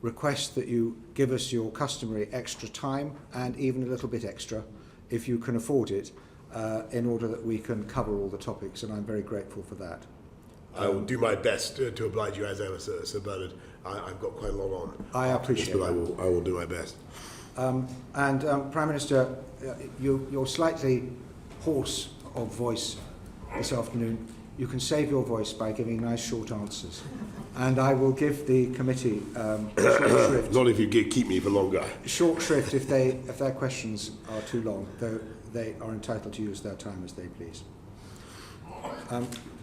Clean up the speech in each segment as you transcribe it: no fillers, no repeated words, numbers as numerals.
request that you give us your customary extra time, and even a little bit extra, if you can afford it, in order that we can cover all the topics, and I'm very grateful for that. I will do my best to oblige you as ever, Sir Bernard. I've got quite a lot on. I appreciate but that. I will do my best. Prime Minister, you're slightly hoarse of voice this afternoon. You can save your voice by giving nice short answers. And I will give the committee short shrift. Not if you keep me for longer. Short shrift if their questions are too long, though they are entitled to use their time as they please.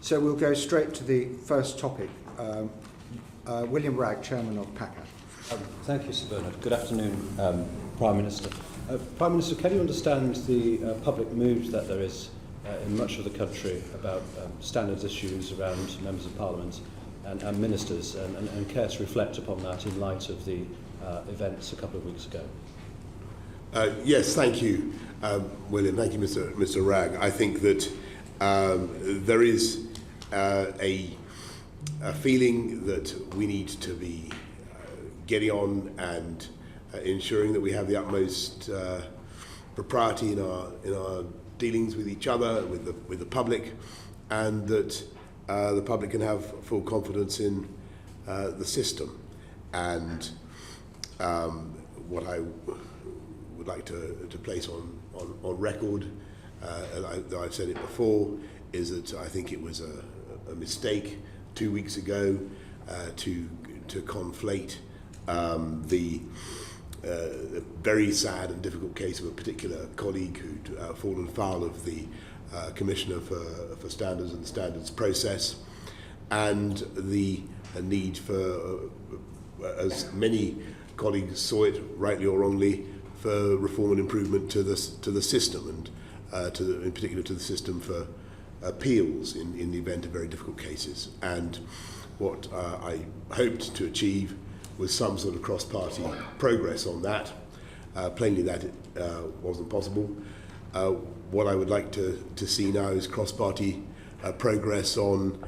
So we'll go straight to the first topic. William Bragg, Chairman of PACA. Thank you, Sir Bernard. Good afternoon, Prime Minister. Prime Minister, can you understand the public mood that there is in much of the country about standards issues around members of Parliament and ministers, and care to reflect upon that in light of the events a couple of weeks ago? Yes, thank you, William. Thank you, Mr. Ragg. I think that there is a feeling that we need to be getting on and ensuring that we have the utmost propriety in our dealings with each other, with the public, and that the public can have full confidence in the system. And what I would like to place on record, though I've said it before, is that I think it was a mistake 2 weeks ago to conflate the very sad and difficult case of a particular colleague who'd fallen foul of the Commissioner for Standards and the Standards process, and the need for, as many colleagues saw it, rightly or wrongly, for reform and improvement to the system, and in particular to the system for appeals in the event of very difficult cases. And what I hoped to achieve was some sort of cross-party progress on that. Plainly that wasn't possible. What I would like to see now is cross-party progress on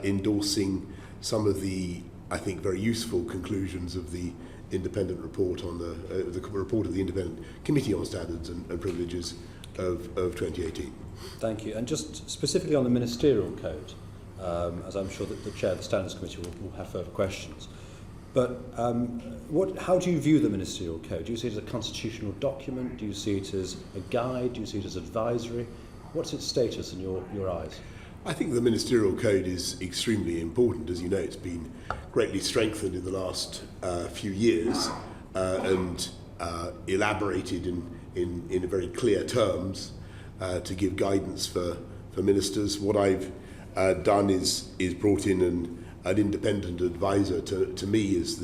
endorsing some of the, I think, very useful conclusions of the independent report on the report of the Independent Committee on Standards and Privileges of 2018. Thank you. And just specifically on the Ministerial Code, as I'm sure that the Chair of the Standards Committee will have further questions. But how do you view the Ministerial Code? Do you see it as a constitutional document? Do you see it as a guide? Do you see it as advisory? What's its status in your eyes? I think the Ministerial Code is extremely important. As you know, it's been greatly strengthened in the last few years and elaborated in very clear terms to give guidance for ministers. What I've done is brought in an independent advisor to me. Is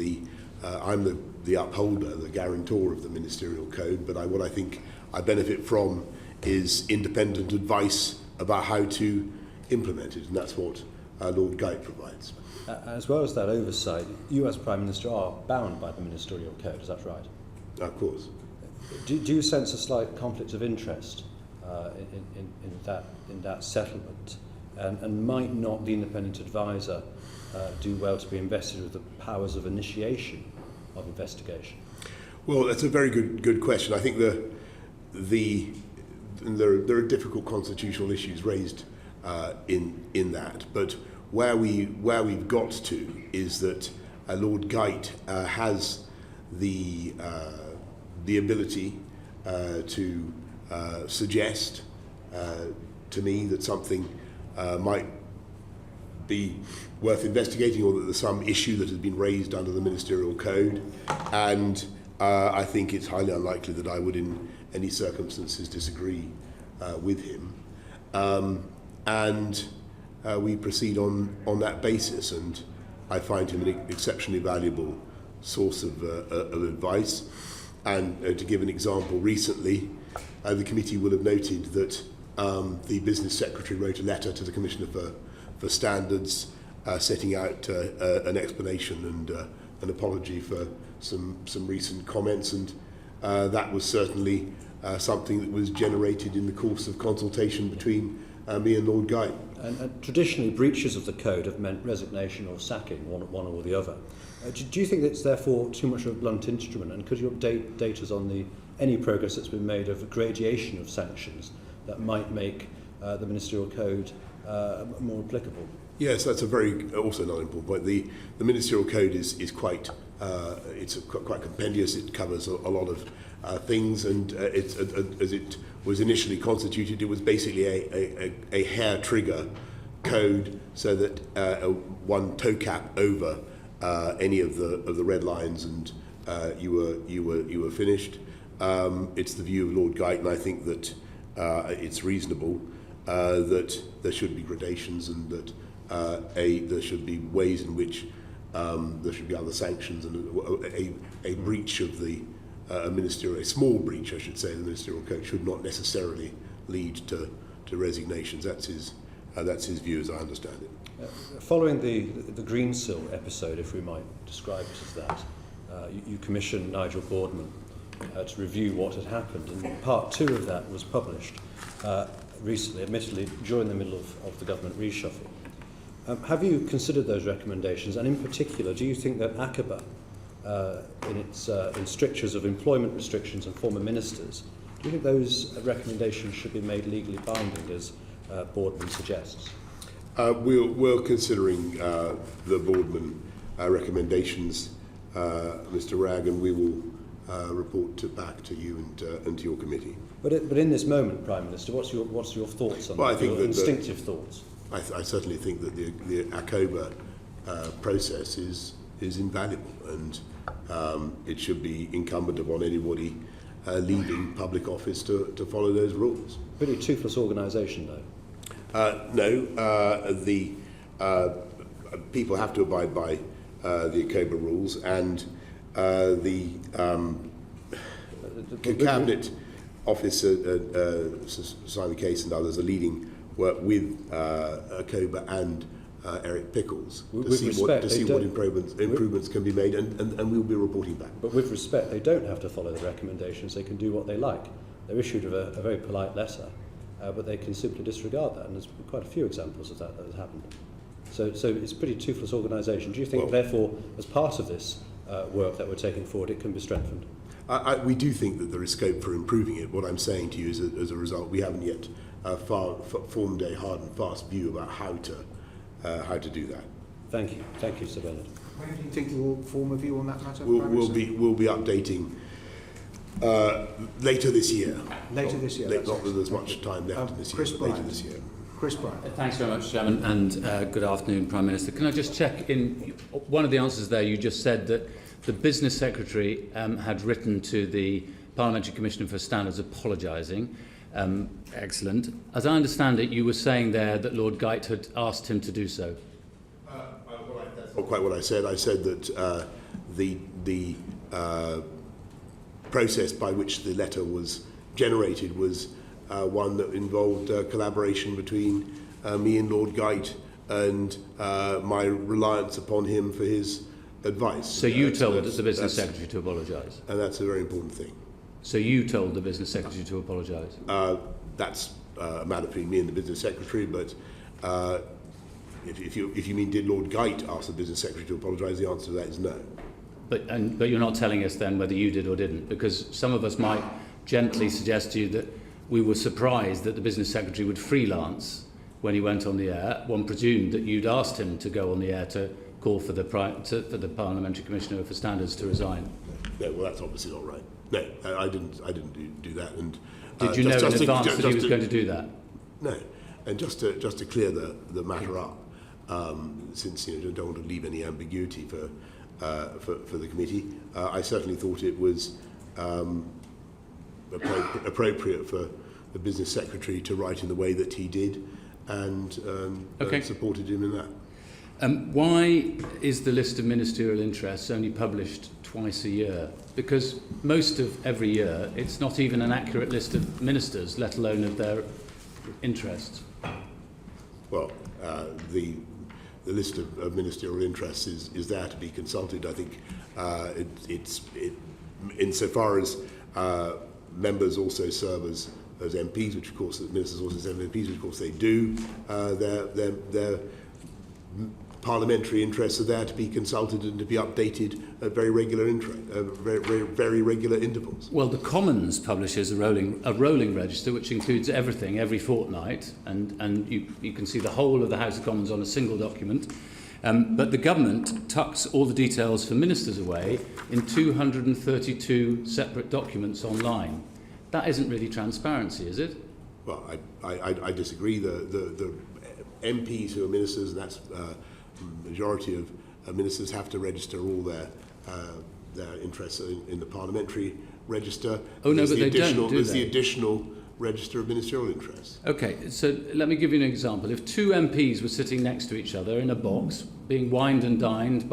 I'm the upholder, the guarantor of the Ministerial Code, but what I think I benefit from is independent advice about how to implement it, and that's what Lord Geidt provides. As well as that oversight, you as Prime Minister are bound by the Ministerial Code, is that right? Of course. Do you sense a slight conflict of interest in that settlement? And might not the independent advisor do well to be invested with the powers of initiation of investigation? Well, that's a very good question. I think there are difficult constitutional issues raised in that, but where we've got to is that Lord Geidt has the ability to suggest to me that something might be worth investigating, or that there's some issue that has been raised under the Ministerial Code, and I think it's highly unlikely that I would in any circumstances disagree with him, and we proceed on that basis, and I find him an exceptionally valuable source of advice. And to give an example, recently the committee will have noted that the Business Secretary wrote a letter to the Commissioner for Standards setting out an explanation and an apology for some recent comments, and that was certainly something that was generated in the course of consultation between me and Lord Guy. And traditionally, breaches of the code have meant resignation or sacking, one or the other. Do you think it's therefore too much of a blunt instrument? And could you update us on any progress that's been made of a gradation of sanctions that might make the Ministerial Code more applicable? Yes, that's also another important point. The Ministerial Code is quite quite compendious. It covers a lot of things, and as it was initially constituted, it was basically a hair trigger code, so that one toe cap over any of the red lines, and you were finished. It's the view of Lord Guyton, and I think that it's reasonable that there should be gradations, and that there should be ways in which there should be other sanctions, and a breach of the a small breach, I should say, of the Ministerial Code should not necessarily lead to resignations. That's his view, as I understand it. Following the Green Sill episode, if we might describe it as that, you commissioned Nigel Boardman to review what had happened, and part 2 of that was published recently, admittedly during the middle of the government reshuffle. Have you considered those recommendations, and in particular, do you think that ACABA, in its strictures of employment restrictions and former ministers, do you think those recommendations should be made legally binding, as Boardman suggests? We're considering the Boardman recommendations, Mr. Ragg, and we will report back to you and to your committee. But in this moment, Prime Minister, what's your thoughts on that? I think your instinctive thoughts? I certainly think that the ACOBA process is invaluable, and it should be incumbent upon anybody leaving public office to follow those rules. Pretty toothless organisation, though. No, the people have to abide by the ACOBA rules, and the Cabinet Office, Simon Case and others, are leading work with ACOBA and Eric Pickles to see what improvements can be made, and we'll be reporting back. But with respect, they don't have to follow the recommendations. They can do what they like. They're issued a very polite letter, but they can simply disregard that, and there's quite a few examples of that has happened. So it's a pretty toothless organisation. Do you think, therefore, as part of this work that we're taking forward, it can be strengthened? We do think that there is scope for improving it. What I'm saying to you is, as a result, we haven't yet formed a hard and fast view about how to do that. Thank you, Sir Bernard. When do you think you will form a view on that matter? We'll be updating later this year. Later this year. Not that there's much time left in this year. But later this year. Chris Bryant. Thanks very much, Chairman, and good afternoon, Prime Minister. Can I just check in one of the answers there? You just said that the Business Secretary had written to the Parliamentary Commissioner for Standards apologising. Excellent. As I understand it, you were saying there that Lord Guyton had asked him to do so. That's not quite what I said. I said that the process by which the letter was generated was one that involved collaboration between me and Lord Guyton, and my reliance upon him for his advice. So you told the Business Secretary to apologise? And that's a very important thing. So you told the Business Secretary to apologise? That's a matter between me and the Business Secretary, but if you mean did Lord Guyton ask the Business Secretary to apologise, the answer to that is no. But you're not telling us then whether you did or didn't, because some of us might gently suggest to you that we were surprised that the Business Secretary would freelance when he went on the air. One presumed that you'd asked him to go on the air to call for the Parliamentary Commissioner for Standards to resign. No, well, that's obviously not right. No, I didn't do that. And did you know in advance that he was going to do that? No, and just to clear the matter up, since I don't want to leave any ambiguity for the committee, I certainly thought it was appropriate for the Business Secretary to write in the way that he did, and supported him in that. Why is the list of ministerial interests only published twice a year? Because most of every year it's not even an accurate list of ministers, let alone of their interests. Well, the list of ministerial interests is there to be consulted. I think it's insofar as members also serve as those MPs, which of course the ministers also say MPs, which of course they do. Their parliamentary interests are there to be consulted and to be updated at very regular very regular intervals. Well, the Commons publishes a rolling register which includes everything every fortnight, and you can see the whole of the House of Commons on a single document. But the government tucks all the details for ministers away in 232 separate documents online. That isn't really transparency, is it? Well, I disagree. The MPs who are ministers, and that's majority of ministers, have to register all their interests in the parliamentary register. Oh no, but they don't, do There's they? the additional register of ministerial interests. Okay, so let me give you an example. If two MPs were sitting next to each other in a box, being wined and dined,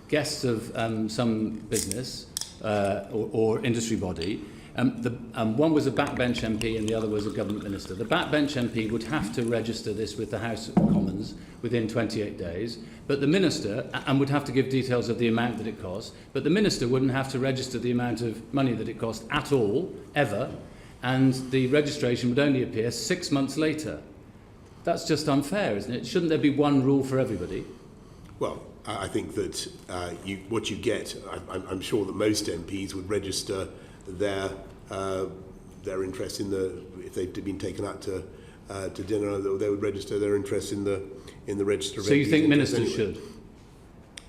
guests of some business or industry body, one was a backbench MP and the other was a government minister. The backbench MP would have to register this with the House of Commons within 28 days, but the minister, and would have to give details of the amount that it cost, but the minister wouldn't have to register the amount of money that it cost at all, ever, and the registration would only appear 6 months later. That's just unfair, isn't it? Shouldn't there be one rule for everybody? Well, I think that what you get, I'm sure that most MPs would register their interest in if they've been taken out to dinner, they would register their interest in the register of MPs. So you think ministers should?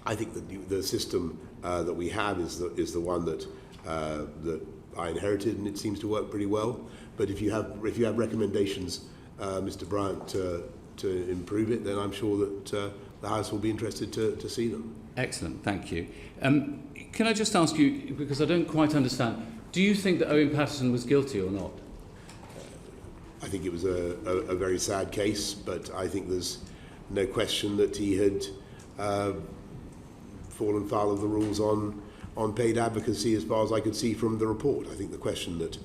I think that the system that we have is the one that I inherited, and it seems to work pretty well. But if you have recommendations, Mr. Bryant, to improve it, then I'm sure that the House will be interested to see them. Excellent, thank you. Can I just ask you, because I don't quite understand, do you think that Owen Paterson was guilty or not? I think it was a very sad case, but I think there's no question that he had fallen foul of the rules on paid advocacy, as far as I could see from the report. I think the question that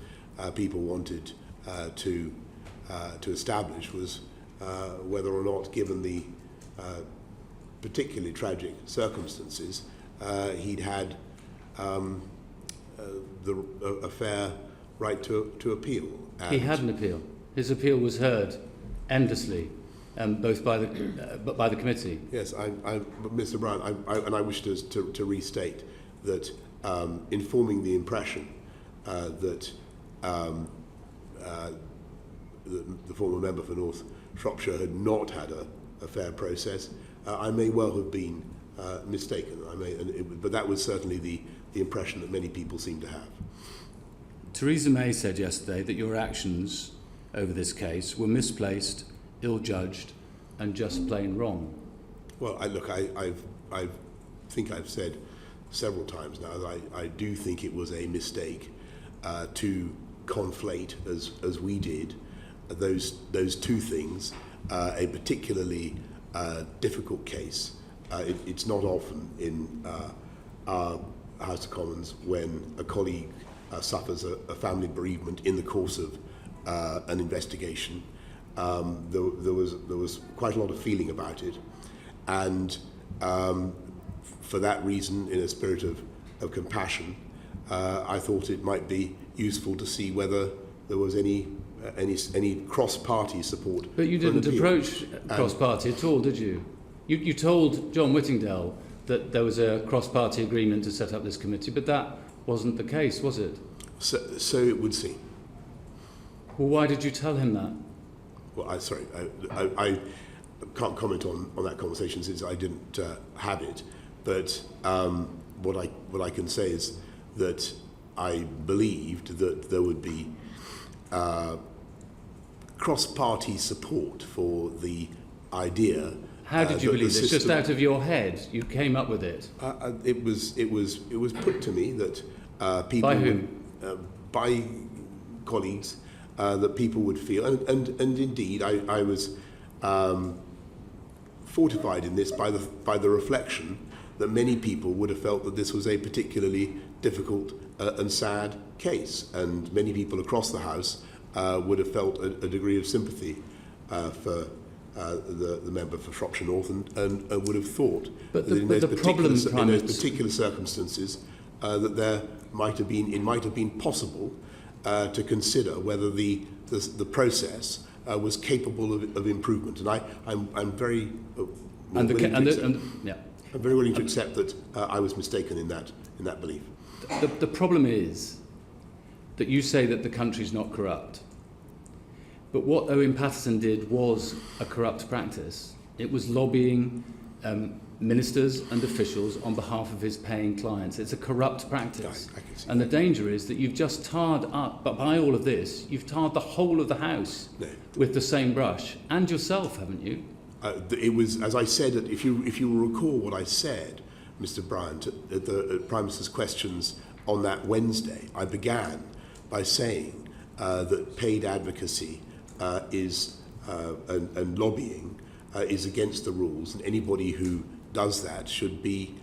people wanted to establish was whether or not, given the particularly tragic circumstances, he'd had a fair right to appeal. He had an appeal. His appeal was heard endlessly, both by the committee. Yes, but Mr. Brown, I wish to restate that informing the impression that the former member for North Shropshire had not had a fair process, I may well have been mistaken. But that was certainly the impression that many people seem to have. Theresa May said yesterday that your actions over this case were misplaced, ill-judged, and just plain wrong. Well, I think I've said several times now that I do think it was a mistake to conflate, as we did, those two things. A particularly difficult case. It's not often in our House of Commons when a colleague suffers a family bereavement in the course of an investigation. There was quite a lot of feeling about it, and for that reason, in a spirit of compassion, I thought it might be useful to see whether there was any cross-party support. But you didn't approach cross-party at all, did you? You told John Whittingdale that there was a cross-party agreement to set up this committee, but that wasn't the case, was it? So it would seem. Well, why did you tell him that? Well, I can't comment on that conversation since I didn't have it. But what I can say is that I believed that there would be cross-party support for the idea. How did you believe this? Just out of your head, you came up with it. It was put to me that people. By whom? By colleagues, that people would feel, and indeed I was fortified in this by the reflection that many people would have felt that this was a particularly difficult and sad case, and many people across the House would have felt a degree of sympathy for the member for Shropshire North, and would have thought that in those particular circumstances that it might have been possible to consider whether the process was capable of improvement. And I'm very And the, willing and to the, accept, and, yeah. I'm very willing to accept that I was mistaken in that belief. The problem is that you say that the country's not corrupt. But what Owen Paterson did was a corrupt practice. It was lobbying ministers and officials on behalf of his paying clients. It's a corrupt practice. I can see and the danger is that you've just tarred up, but by all of this, you've tarred the whole of the house with the same brush, and yourself, haven't you? It was, as I said, if you recall what I said, Mr. Bryant, at the Prime Minister's questions on that Wednesday, I began by saying that paid advocacy and lobbying is against the rules, and anybody who does that should be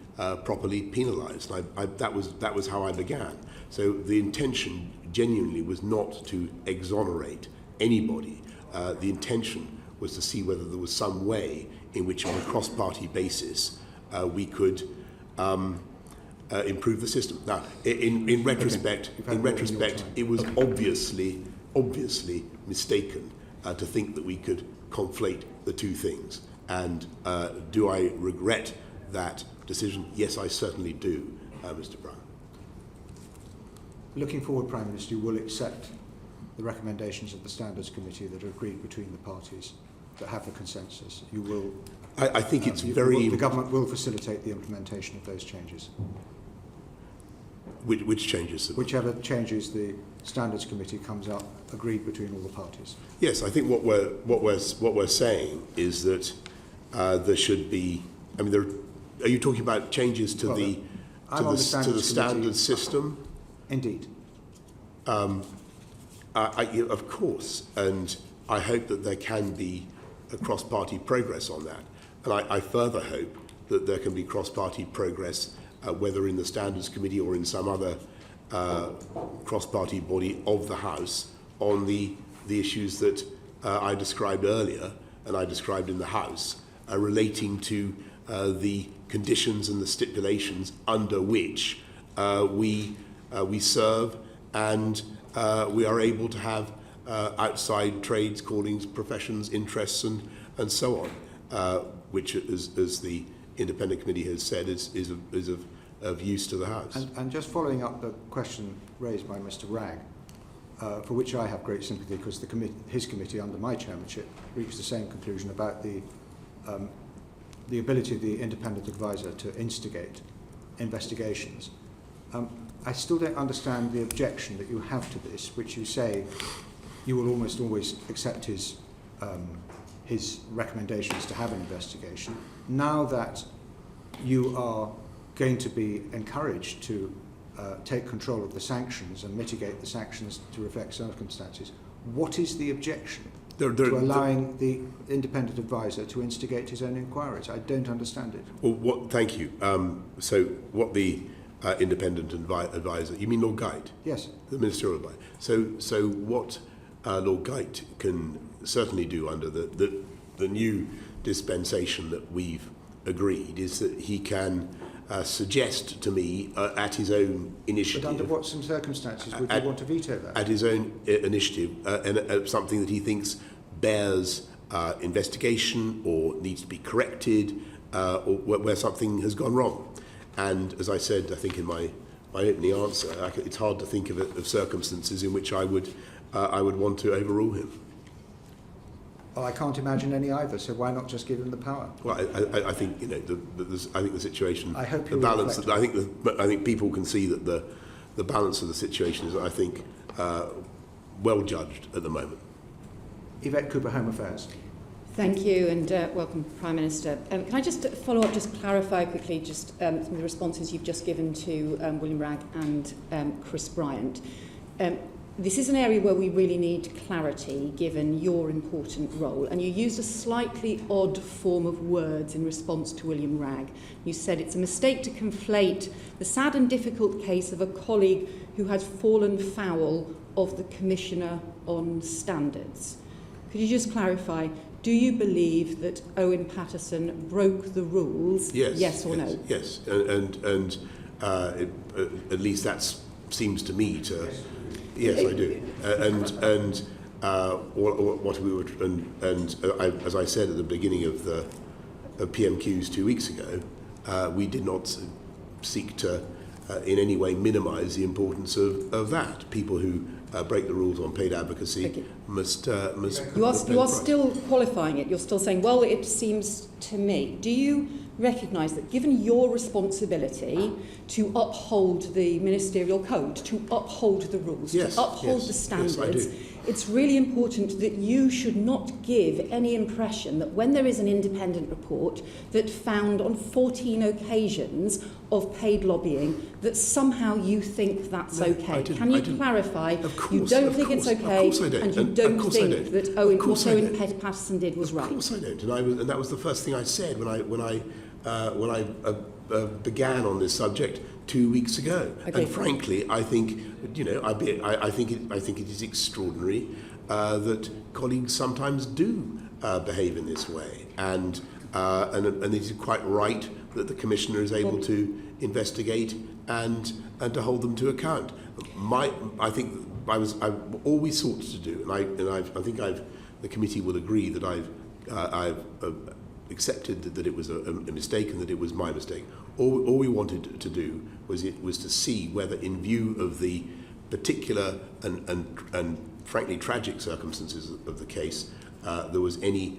properly penalised. That was how I began. So the intention genuinely was not to exonerate anybody. The intention was to see whether there was some way in which, on a cross-party basis, we could improve the system. Now, in retrospect, it was obviously mistaken to think that we could conflate the two things. And do I regret that decision? Yes, I certainly do, Mr. Brown. Looking forward, Prime Minister, you will accept the recommendations of the Standards Committee that are agreed between the parties, that have the consensus. You will. I think it's the government will facilitate the implementation of those changes. Which changes? Whichever changes the Standards Committee comes up agreed between all the parties. Yes, I think what we're saying is that there should be. I mean, are you talking about changes to the standards system? Indeed. Of course, and I hope that there can be a cross-party progress on that. And I further hope that there can be cross-party progress, whether in the Standards Committee or in some other cross-party body of the House, on the issues that I described earlier and I described in the House, relating to the conditions and the stipulations under which we serve and we are able to have outside trades, callings, professions, interests, and so on, which, as the Independent Committee has said, is of use to the House. And just following up the question raised by Mr. Ragg, for which I have great sympathy, because his committee under my chairmanship reached the same conclusion about the ability of the independent advisor to instigate investigations. I still don't understand the objection that you have to this, which you say you will almost always accept his recommendations to have an investigation. Now that you are going to be encouraged to take control of the sanctions and mitigate the sanctions to reflect circumstances, what is the objection to allowing the independent advisor to instigate his own inquiries? I don't understand it. Well, thank you. So what the independent advisor, you mean Lord Geit? Yes. The Ministerial advisor. So what Lord Geit can certainly do under the new dispensation that we've agreed is that he can suggest to me at his own initiative. But under what circumstances would you want to veto that? At his own initiative, and something that he thinks bears investigation or needs to be corrected, or where something has gone wrong. And as I said, I think in my opening answer, it's hard to think of circumstances in which I would want to overrule him. Well, I can't imagine any either. So why not just give him the power? Well, I think I think the situation. I hope the balance. I think people can see that the balance of the situation is, I think, well judged at the moment. Yvette Cooper, Home Affairs. Thank you, and welcome, Prime Minister. Can I just follow up, just clarify quickly, just some of the responses you've just given to William Ragg and Chris Bryant. This is an area where we really need clarity, given your important role. And you used a slightly odd form of words in response to William Ragg. You said it's a mistake to conflate the sad and difficult case of a colleague who has fallen foul of the Commissioner on Standards. Could you just clarify, do you believe that Owen Paterson broke the rules? Yes or no? Yes, and at least that seems to me to... Yes, I do. What we would, as I said at the beginning of the PMQs 2 weeks ago, we did not seek to in any way minimise the importance of that. People who break the rules on paid advocacy must You are still qualifying it. You're still saying, well, it seems to me. Do you recognise that given your responsibility to uphold the ministerial code, to uphold the rules, to uphold the standards, it's really important that you should not give any impression that when there is an independent report that found on 14 occasions of paid lobbying, that somehow you think that's okay? Can you clarify? You don't think it's okay, and you don't think that what Owen Paterson did was right? Of course I don't, and that was the first thing I said when I began on this subject 2 weeks ago. Okay. And frankly, I think I think it is extraordinary that colleagues sometimes do behave in this way, and it is quite right that the Commissioner is able to investigate and to hold them to account. I think I've always sought to do, and I think the committee will agree that I've accepted that it was a mistake and that it was my mistake. All we wanted to do was to see whether, in view of the particular and frankly tragic circumstances of the case, there was any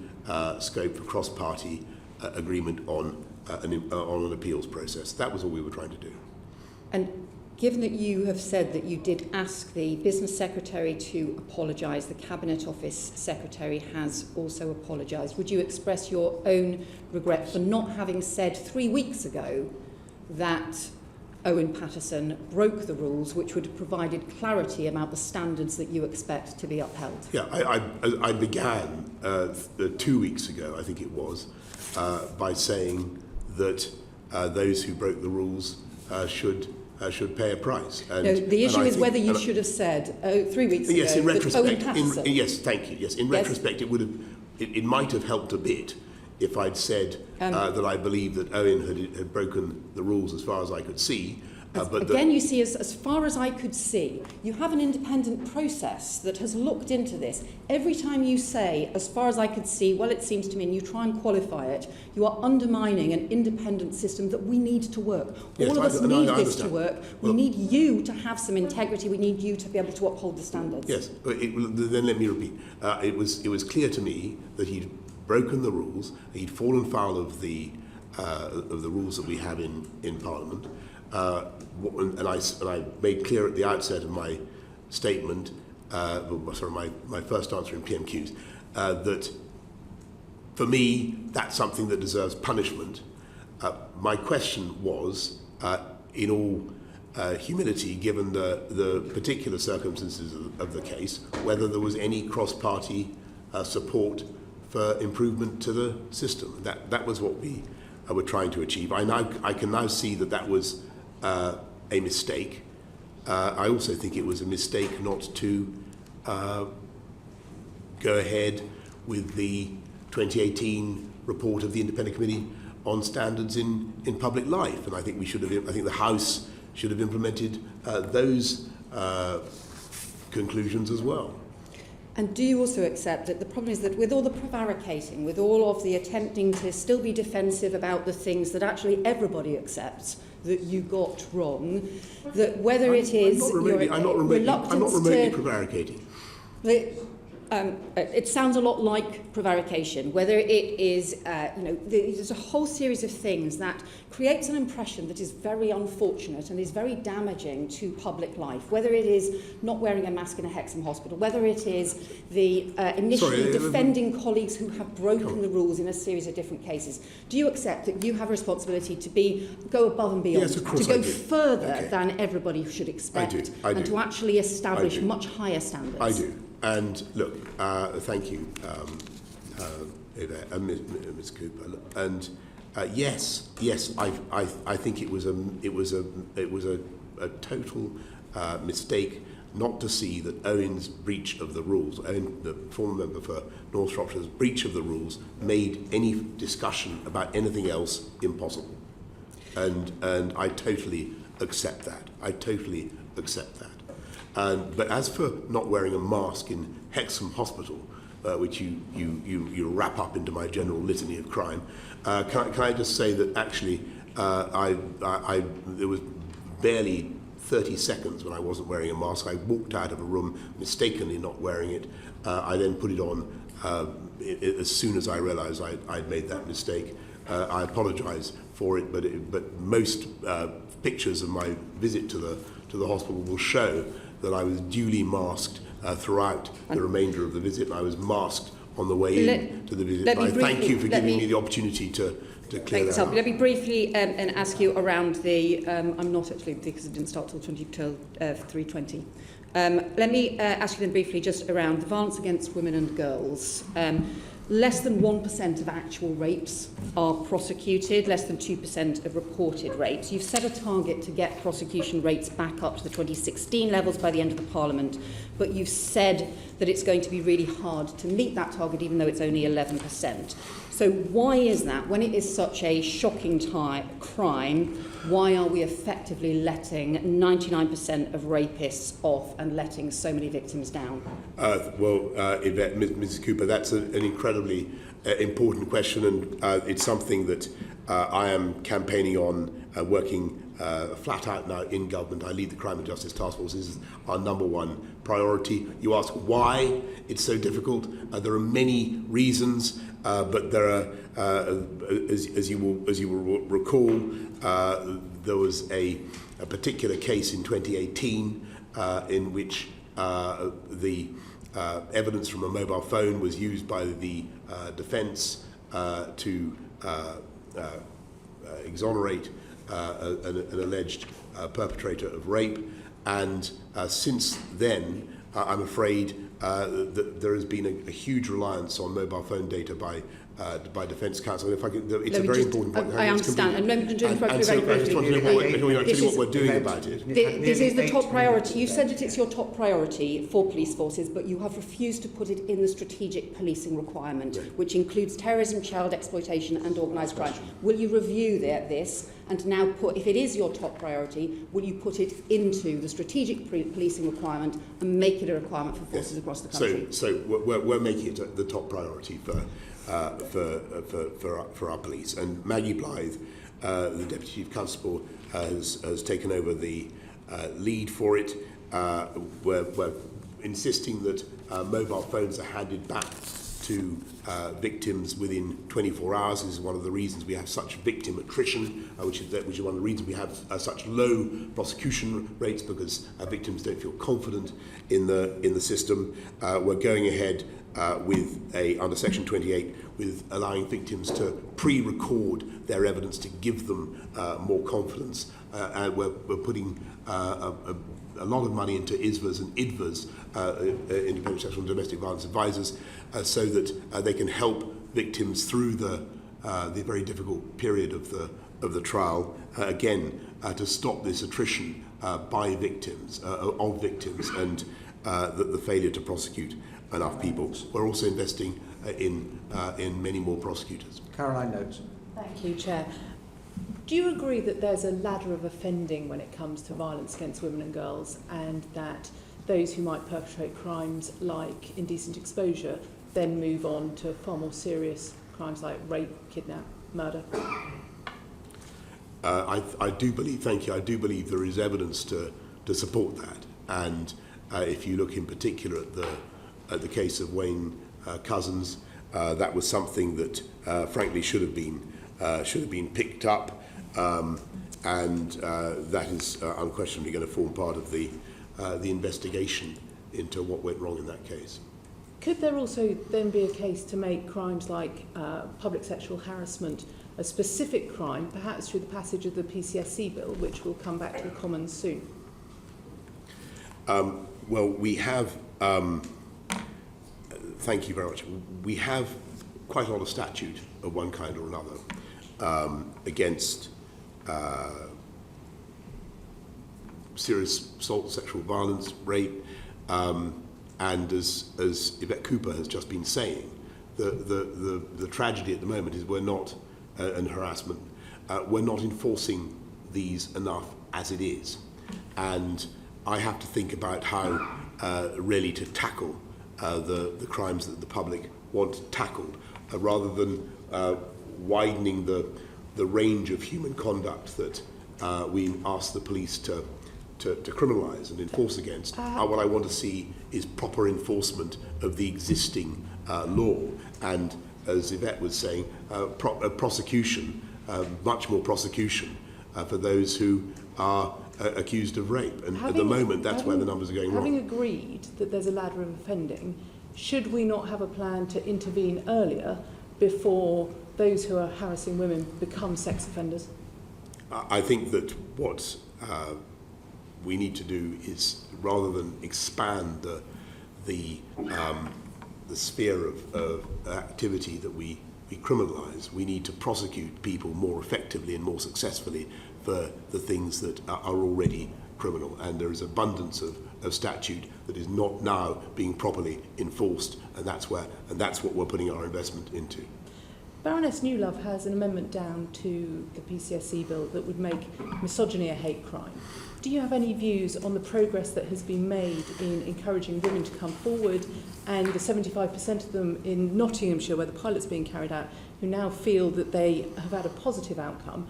scope for cross-party agreement on an appeals process. That was all we were trying to do. And given that you have said that you did ask the Business Secretary to apologise, the Cabinet Office Secretary has also apologised, would you express your own regret for not having said 3 weeks ago that Owen Paterson broke the rules, which would have provided clarity about the standards that you expect to be upheld? Yeah, I began 2 weeks ago, I think it was, by saying that those who broke the rules should pay a price. No, the issue is whether you should have said 3 weeks ago. Yes, in retrospect. Yes, Thank you. Yes, in retrospect, it might have helped a bit if I'd said that I believe that Owen had broken the rules as far as I could see. You see, as far as I could see, you have an independent process that has looked into this. Every time you say, as far as I could see, well, it seems to me, and you try and qualify it, you are undermining an independent system that we need to work. All of us need this to work. We need you to have some integrity. We need you to be able to uphold the standards. Yes, then let me repeat. It was clear to me that he'd broken the rules. He'd fallen foul of the rules that we have in Parliament. And I made clear at the outset of my statement, my first answer in PMQs, that for me, that's something that deserves punishment. My question was, in all humility, given the particular circumstances of the case, whether there was any cross-party support for improvement to the system. That was what we were trying to achieve. I can now see that was a mistake. I also think it was a mistake not to go ahead with the 2018 report of the Independent Committee on Standards in Public Life, and I think the House should have implemented those conclusions as well. And do you also accept that the problem is that with all the prevaricating, with all of the attempting to still be defensive about the things that actually everybody accepts that you got wrong, that whether it is I'm not remotely prevaricating. It sounds a lot like prevarication, whether it is, there's a whole series of things that creates an impression that is very unfortunate and is very damaging to public life, whether it is not wearing a mask in a Hexham hospital, whether it is the initially defending colleagues who have broken the rules in a series of different cases. Do you accept that you have a responsibility to go above and beyond, yes, of course to go I do. further than everybody should expect, I do. and to actually establish much higher standards? I do. And look, thank you, Ms. Cooper. And yes, I think it was a total mistake not to see that Owen's breach of the rules, Owen, the former member for North Shropshire's breach of the rules, made any discussion about anything else impossible. And I totally accept that. But as for not wearing a mask in Hexham Hospital, which you wrap up into my general litany of crime, can I just say that actually there was barely 30 seconds when I wasn't wearing a mask. I walked out of a room mistakenly not wearing it. I then put it on as soon as I realised I'd made that mistake. I apologise for it, but most pictures of my visit to the hospital will show that I was duly masked throughout the remainder of the visit, and I was masked on the way in to the visit. I thank you for giving me the opportunity to clear that up. Let me briefly and ask you around the. I'm not actually, because it didn't start till 3:20. Let me ask you then briefly just around the violence against women and girls. Less than 1% of actual rapes are prosecuted, less than 2% of reported rapes. You've set a target to get prosecution rates back up to the 2016 levels by the end of the Parliament, but you've said that it's going to be really hard to meet that target, even though it's only 11%. So why is that? When it is such a shocking crime, why are we effectively letting 99% of rapists off and letting so many victims down? Yvette, Mrs. Cooper, that's an incredibly important question, and it's something that I am campaigning on, working flat out now in government. I lead the Crime and Justice Task Force. This is our number one priority. You ask why it's so difficult. There are many reasons, but there are, as you will recall, there was a particular case in 2018 in which the evidence from a mobile phone was used by the defence to exonerate an alleged perpetrator of rape, and since then I'm afraid that there has been a huge reliance on mobile phone data by Defence Counsel. If I could, it's a very important point. I understand. And let me just I just want to know what we're doing about it. This is the top priority. You've said that it's your top priority for police forces, but you have refused to put it in the strategic policing requirement, which includes terrorism, child exploitation and organised crime. Will you review this and now put, if it is your top priority, will you put it into the strategic policing requirement and make it a requirement for forces across the country? So we're making it the top priority for our police. And Maggie Blythe, the Deputy Chief Constable, has taken over the lead for it. We're insisting that mobile phones are handed back to victims within 24 hours. This is one of the reasons we have such victim attrition, which is one of the reasons we have such low prosecution rates, because victims don't feel confident in the system. We're going ahead under Section 28 with allowing victims to pre-record their evidence to give them more confidence. And we're putting a lot of money into ISVAs and IDVAs, independent sexual and domestic violence advisors, so that they can help victims through the very difficult period of the trial, again to stop this attrition by victims of victims and the failure to prosecute enough people. We're also investing in many more prosecutors. Caroline Notes. Thank you, Chair. Do you agree that there's a ladder of offending when it comes to violence against women and girls, and that those who might perpetrate crimes like indecent exposure then move on to far more serious crimes like rape, kidnap, murder? I do believe, thank you, I do believe there is evidence to support that. And if you look in particular at the case of Wayne Couzens, that was something that frankly should have been picked up. And that is unquestionably going to form part of the investigation into what went wrong in that case. Could there also then be a case to make crimes like public sexual harassment a specific crime, perhaps through the passage of the PCSC bill, which will come back to the Commons soon? Well, we have, thank you very much, we have quite a lot of statute of one kind or another against serious assault, sexual violence, rape, and as Yvette Cooper has just been saying, the tragedy at the moment is we're not, and harassment, we're not enforcing these enough as it is. And I have to think about how really to tackle the crimes that the public want tackled, rather than widening the range of human conduct that we ask the police to criminalise and enforce against. What I want to see is proper enforcement of the existing law, and as Yvette was saying, prosecution, much more prosecution for those who are accused of rape. And at the moment, that's where the numbers are going wrong. Having agreed that there's a ladder of offending, should we not have a plan to intervene earlier before those who are harassing women become sex offenders? I think that what we need to do is, rather than expand the sphere of activity that we criminalise, we need to prosecute people more effectively and more successfully for the things that are already criminal. And there is abundance of statute that is not now being properly enforced, and that's what we're putting our investment into. Baroness Newlove has an amendment down to the PCSE bill that would make misogyny a hate crime. Do you have any views on the progress that has been made in encouraging women to come forward, and the 75% of them in Nottinghamshire, where the pilot's being carried out, who now feel that they have had a positive outcome?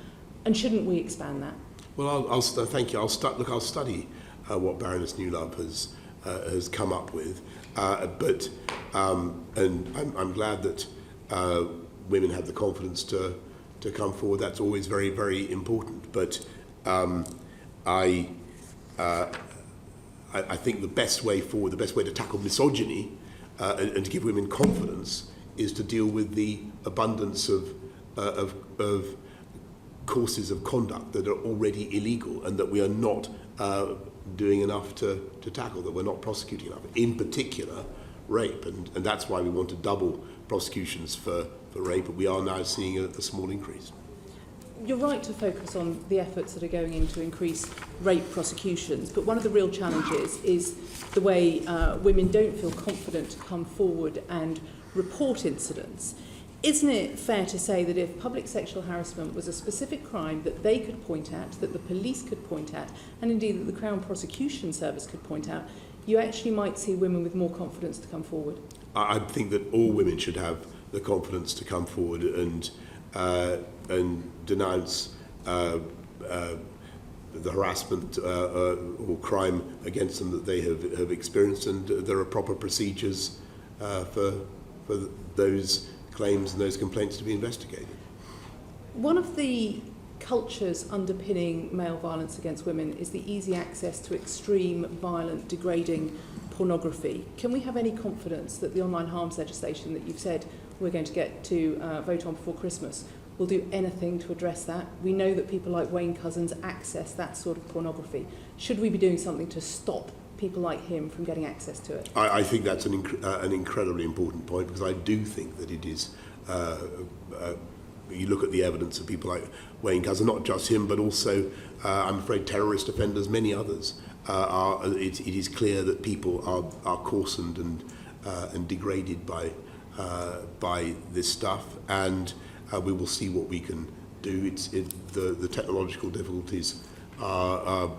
And shouldn't we expand that? Well, thank you. I'll study what Baroness Newlove has come up with, and I'm glad that women have the confidence to come forward. That's always very, very important. But I think the best way forward, the best way to tackle misogyny and to give women confidence, is to deal with the abundance of courses of conduct that are already illegal and that we are not doing enough to tackle, that we're not prosecuting enough, in particular rape. And that's why we want to double prosecutions for rape, but we are now seeing a small increase. You're right to focus on the efforts that are going in to increase rape prosecutions, but one of the real challenges is the way women don't feel confident to come forward and report incidents. Isn't it fair to say that if public sexual harassment was a specific crime that they could point at, that the police could point at, and indeed that the Crown Prosecution Service could point out, you actually might see women with more confidence to come forward? I think that all women should have the confidence to come forward and denounce the harassment or crime against them that they have experienced, and there are proper procedures for those claims and those complaints to be investigated. One of the cultures underpinning male violence against women is the easy access to extreme, violent, degrading pornography. Can we have any confidence that the online harms legislation that you've said we're going to get to vote on before Christmas will do anything to address that? We know that people like Wayne Couzens access that sort of pornography. Should we be doing something to stop people like him from getting access to it? I think that's an incredibly important point, because I do think that it is, you look at the evidence of people like Wayne Couzens, not just him, but also, I'm afraid, terrorist offenders, many others, it is clear that people are coarsened and degraded by this stuff, and we will see what we can do. The technological difficulties are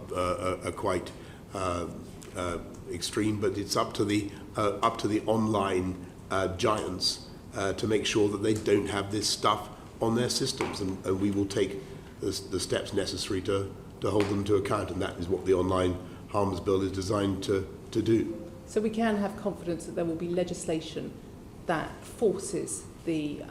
quite extreme, but it's up to the online giants to make sure that they don't have this stuff on their systems, and we will take the steps necessary to hold them to account, and that is what the online harms bill is designed to do. So we can have confidence that there will be legislation that forces the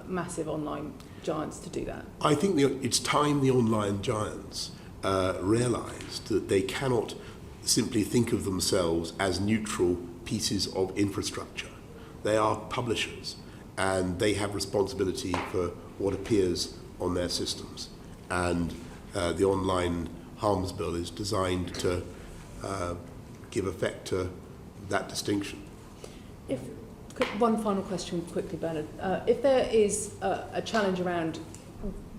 massive online giants to do that? I think it's time the online giants realised that they cannot simply think of themselves as neutral pieces of infrastructure. They are publishers, and they have responsibility for what appears on their systems. And the online harms bill is designed to give effect to that distinction. One final question quickly, Bernard. If there is a challenge around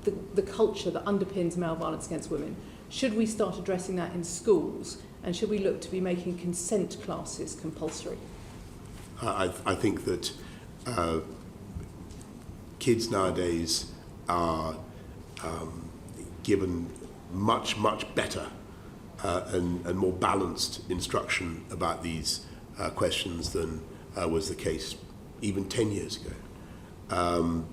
the culture that underpins male violence against women, should we start addressing that in schools, and should we look to be making consent classes compulsory? I think that kids nowadays are given much better and more balanced instruction about these questions than was the case even 10 years ago.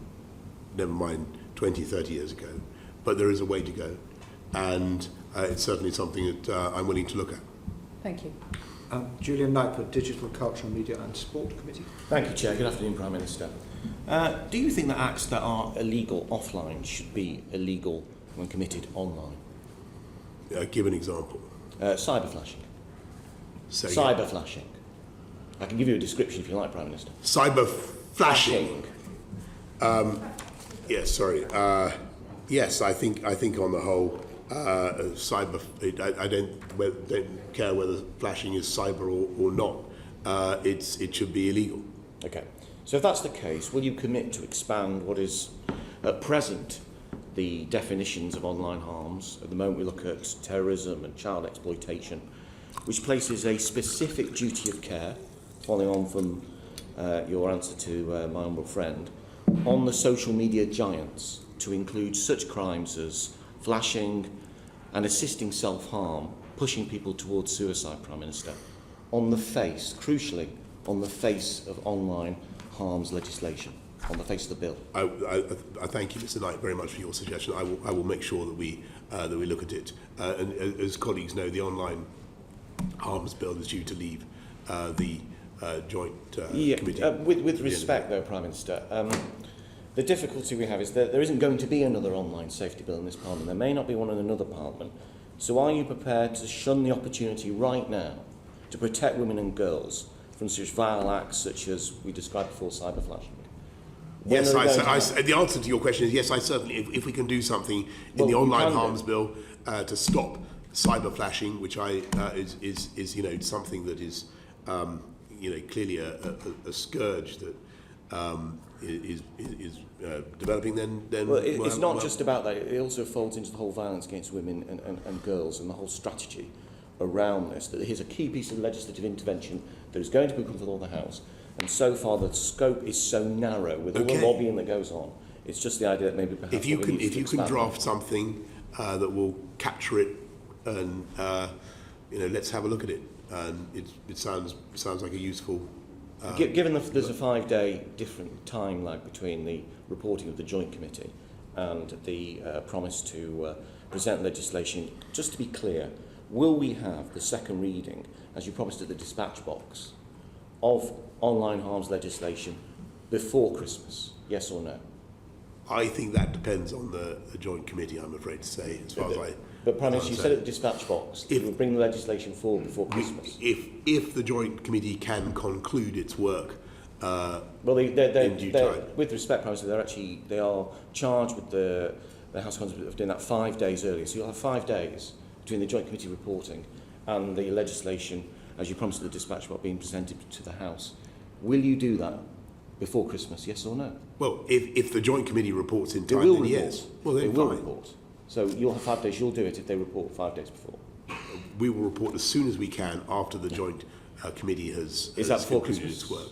Never mind 20, 30 years ago. But there is a way to go, and it's certainly something that I'm willing to look at. Thank you. Julian Lightfoot, Digital, Cultural, Media and Sport Committee. Thank you, Chair. Good afternoon, Prime Minister. Do you think that acts that are illegal offline should be illegal when committed online? Give an example. Cyber flashing. Say Cyber flashing. I can give you a description if you like, Prime Minister. cyber flashing. Yes, sorry. Yes, I think on the whole, cyber. I don't care whether flashing is cyber or not. It should be illegal. Okay. So if that's the case, will you commit to expand what is at present the definitions of online harms? At the moment we look at terrorism and child exploitation, which places a specific duty of care, following on from your answer to my honourable friend, on the social media giants to include such crimes as flashing and assisting self-harm, pushing people towards suicide, Prime Minister, on the face, crucially, on the face of online harms legislation, on the face of the bill. I thank you, Mr. Knight, very much for your suggestion. I will make sure that we look at it. And as colleagues know, the online harms bill is due to leave the joint committee. With respect, though, Prime Minister, the difficulty we have is that there isn't going to be another online safety bill in this Parliament. There may not be one in another Parliament. So are you prepared to shun the opportunity right now to protect women and girls from such vile acts such as we described before, cyber flashing? Yes, the answer to your question is yes, I certainly, if we can do something in the online harms bill to stop cyber flashing, which is something that is clearly a scourge that is developing, then well, it's not just about that. It also folds into the whole violence against women and girls and the whole strategy around this. That here's a key piece of legislative intervention that is going to be put before the House, and so far the scope is so narrow with all the lobbying that goes on. It's just the idea that maybe perhaps if you can draft something that will capture it, and let's have a look at it. And it sounds like a useful. Given there's a 5-day different time lag between the reporting of the Joint Committee and the promise to present legislation, just to be clear, will we have the second reading, as you promised at the dispatch box, of online harms legislation before Christmas? Yes or no? I think that depends on the Joint Committee, I'm afraid to say, as far as I... But Prime Minister, you said at the dispatch box that you will bring the legislation forward before Christmas. If the Joint Committee can conclude its work well, in due time. With respect, Prime Minister, they are charged with the House of Commons of doing that 5 days earlier. So you'll have 5 days between the Joint Committee reporting and the legislation, as you promised at the dispatch box, being presented to the House. Will you do that before Christmas, yes or no? Well, if the Joint Committee reports in time, then yes. Well, then they will report. So you'll have 5 days. You'll do it if they report 5 days before. We will report as soon as we can after the Joint Committee has concluded its work.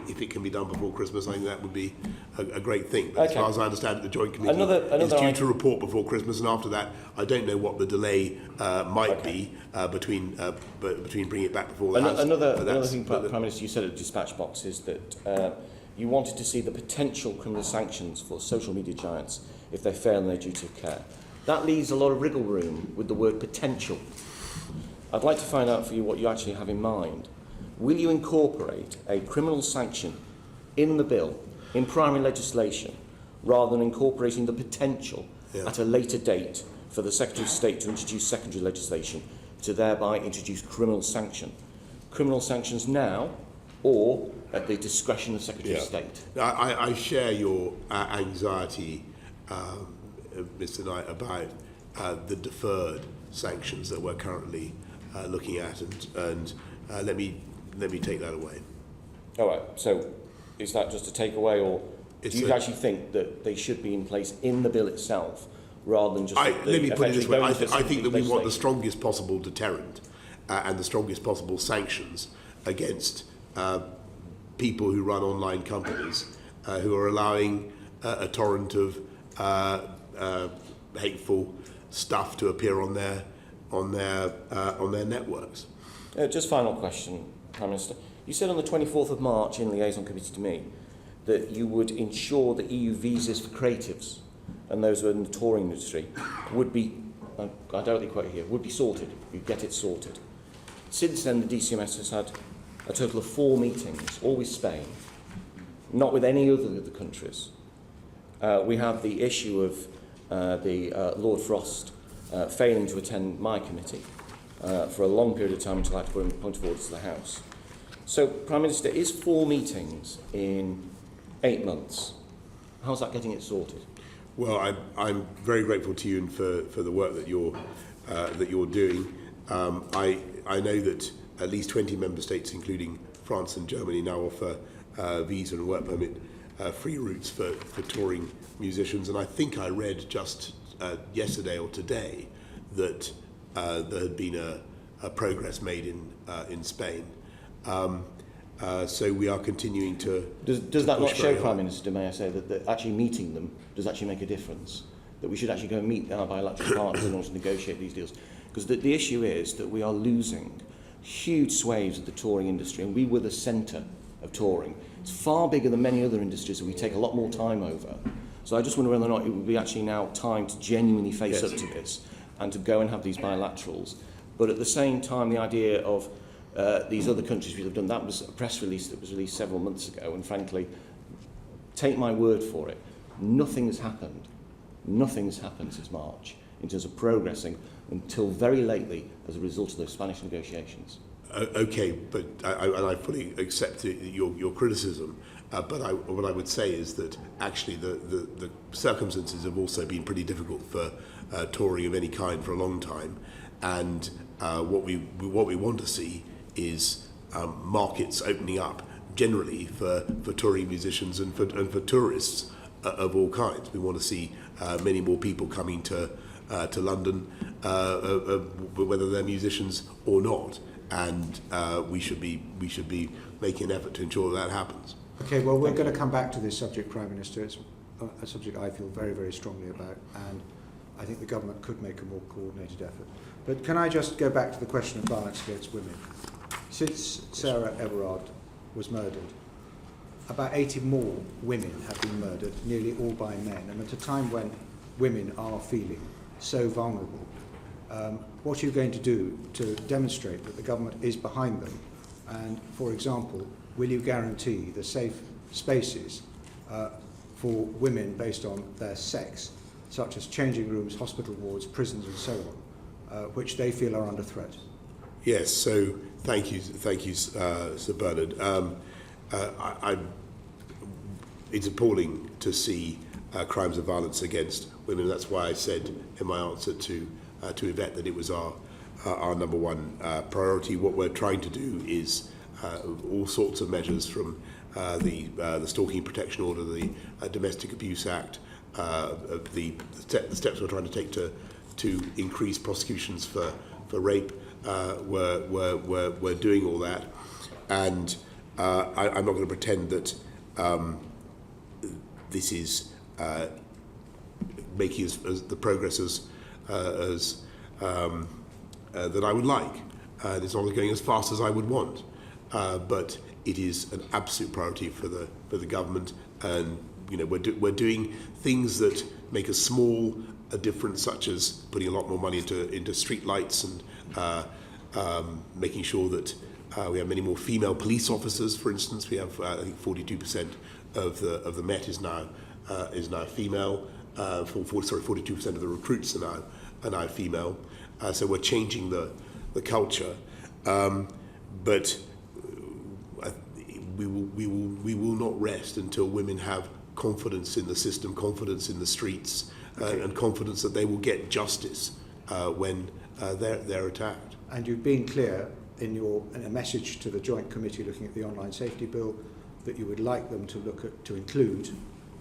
If it can be done before Christmas, I think that would be a great thing. But as far as I understand it, the Joint Committee is due to report before Christmas, and after that, I don't know what the delay might be between bringing it back before the House. Another thing, Prime Minister, you said at the dispatch box is that you wanted to see the potential criminal sanctions for social media giants if they fail in their duty of care. That leaves a lot of wriggle room with the word potential. I'd like to find out for you what you actually have in mind. Will you incorporate a criminal sanction in the bill, in primary legislation, rather than incorporating the potential at a later date for the Secretary of State to introduce secondary legislation to thereby introduce criminal sanction? Criminal sanctions now, or at the discretion of Secretary of State? I share your anxiety, Mr. Knight, about the deferred sanctions that we're currently looking at, and let me take that away. All right. So, is that just a takeaway, or do you actually think that they should be in place in the bill itself, rather than just? Let me put it this way: I think that we want the strongest possible deterrent and the strongest possible sanctions against people who run online companies who are allowing a torrent of hateful stuff to appear on their on their networks. Just final question, Prime Minister. You said on the 24th of March in liaison committee to me that you would ensure that EU visas for creatives and those who are in the touring industry would be, I don't quite here, would be sorted. You'd get it sorted. Since then, the DCMS has had a total of 4 meetings, all with Spain, not with any other of the countries. We have the issue of Lord Frost failing to attend my committee for a long period of time until I had to put him point of order to the House. So, Prime Minister, is 4 meetings in 8 months? How's that getting it sorted? Well, I'm very grateful to you and for the work that you're doing. I know that at least 20 member states, including France and Germany, now offer visa and work permit free routes for touring musicians. And I think I read just yesterday or today that there had been a progress made in Spain. So we are continuing to. Does that not show, Prime Minister, may I say, that actually meeting them does actually make a difference? That we should actually go and meet our bilateral partners in order to negotiate these deals? Because the issue is that we are losing huge swathes of the touring industry, and we were the centre of touring. It's far bigger than many other industries that we take a lot more time over. So I just wonder whether or not it would be actually now time to genuinely face up to this and to go and have these bilaterals. But at the same time, the idea of these other countries we have done, that was a press release that was released several months ago, and frankly, take my word for it, nothing has happened. Nothing has happened since March in terms of progressing until very lately as a result of those Spanish negotiations. Okay, but I fully accept your criticism. But what I would say is that actually the circumstances have also been pretty difficult for touring of any kind for a long time, and what we want to see is markets opening up generally for touring musicians and for tourists of all kinds. We want to see many more people coming to London, whether they're musicians or not, and we should be making an effort to ensure that happens. Okay, well, we're going to come back to this subject, Prime Minister. It's a subject I feel very, very strongly about, and I think the government could make a more coordinated effort. But can I just go back to the question of violence against women? Since Sarah Everard was murdered, about 80 more women have been murdered, nearly all by men, and at a time when women are feeling so vulnerable. What are you going to do to demonstrate that the government is behind them? And, for example, will you guarantee the safe spaces for women based on their sex, such as changing rooms, hospital wards, prisons and so on, which they feel are under threat? Yes, so thank you, Sir Bernard. It's appalling to see crimes of violence against women. That's why I said in my answer to Yvette that it was our number one priority. What we're trying to do is all sorts of measures, from the Stalking Protection Order, the Domestic Abuse Act, the steps we're trying to take to increase prosecutions for rape. We're doing all that, and I'm not going to pretend that this is making the progress as that I would like. It's not going as fast as I would want, but it is an absolute priority for the government. And we're doing things that make a small difference, such as putting a lot more money into street lights and making sure that we have many more female police officers. For instance, we have I think 42% of the Met is now female. 42% of the recruits are now female. So we're changing the culture, but we will not rest until women have confidence in the system, confidence in the streets, and confidence that they will get justice when they're attacked. And you've been clear in a message to the Joint Committee looking at the Online Safety Bill that you would like them to include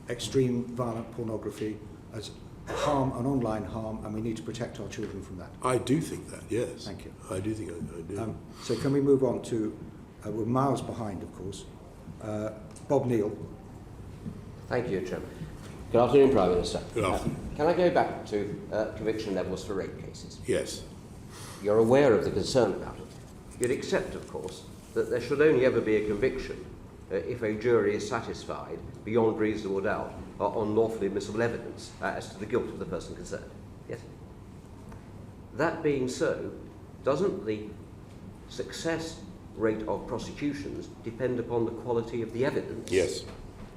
extreme violent pornography as harm, an online harm, and we need to protect our children from that. I do think that, yes. Thank you. I do think I do. So can we move on to, we're miles behind, of course, Bob Neal. Thank you, Chairman. Good afternoon, Prime Minister. Good afternoon. Can I go back to conviction levels for rape cases? Yes. you're aware of the concern about it. You'd accept, of course, that there should only ever be a conviction if a jury is satisfied beyond reasonable doubt on lawfully admissible evidence as to the guilt of the person concerned. Yes? That being so, doesn't the success rate of prosecutions depend upon the quality of the evidence? Yes.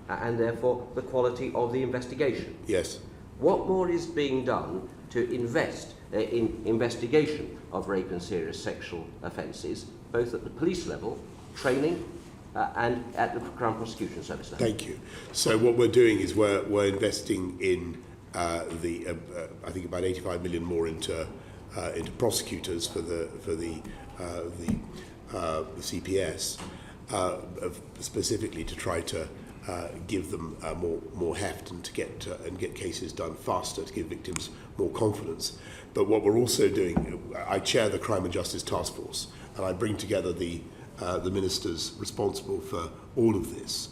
And therefore the quality of the investigation? Yes. What more is being done to invest in investigation of rape and serious sexual offences, both at the police level, training, and at the Crown Prosecution Service level? Thank you. So what we're doing is we're investing in I think about 85 million more into prosecutors for the CPS, specifically to try to give them more heft and to get cases done faster, to give victims more confidence. But what we're also doing, I chair the Crime and Justice Task Force, and I bring together the ministers responsible for all of this,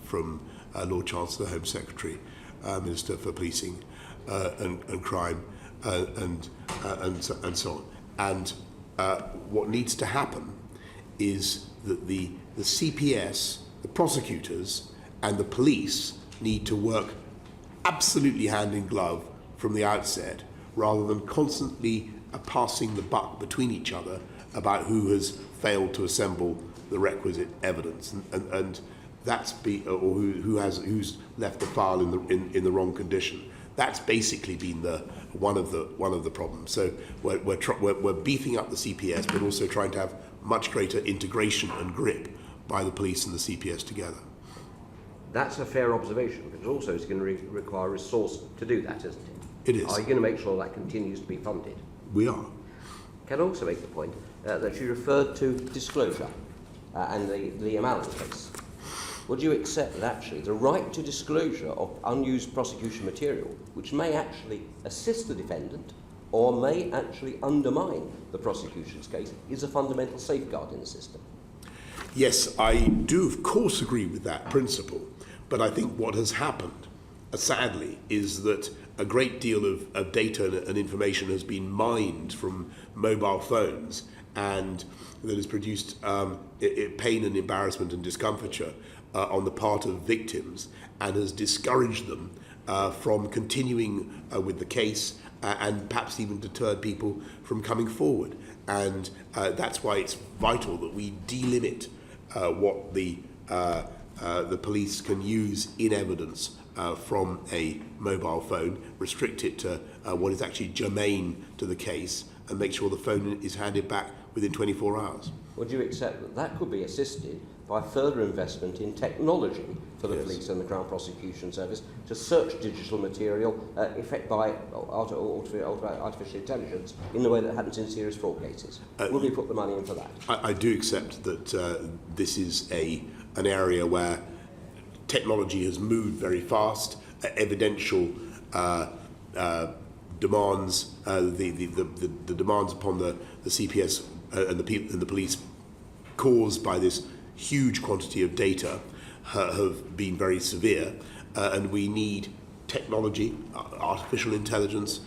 from Lord Chancellor, Home Secretary, Minister for Policing and Crime, and so on. And what needs to happen is that the CPS, the prosecutors, and the police need to work absolutely hand in glove from the outset, rather than constantly passing the buck between each other about who has failed to assemble the requisite evidence, and who's left the file in the wrong condition. That's basically been one of the problems. So we're beefing up the CPS, but also trying to have much greater integration and grip by the police and the CPS together. That's a fair observation, but also it's going to require resource to do that, isn't it? It is. Are you going to make sure that continues to be funded? We are. Can I also make the point that you referred to disclosure and the Allen case? Would you accept that actually the right to disclosure of unused prosecution material, which may actually assist the defendant or may actually undermine the prosecution's case, is a fundamental safeguard in the system? Yes, I do of course agree with that principle, but I think what has happened, sadly, is that a great deal of data and information has been mined from mobile phones, and that has produced pain and embarrassment and discomfiture on the part of victims, and has discouraged them from continuing with the case, and perhaps even deterred people from coming forward. And that's why it's vital that we delimit what the police can use in evidence from a mobile phone, restrict it to what is actually germane to the case, and make sure the phone is handed back within 24 hours. Would you accept that that could be assisted by further investment in technology for the police and the Crown Prosecution Service to search digital material by artificial intelligence in the way that happens in serious fraud cases? Will we put the money in for that? I do accept that this is an area where technology has moved very fast. Evidential demands, the demands upon the CPS and the police caused by this huge quantity of data have been very severe, and we need technology, artificial intelligence,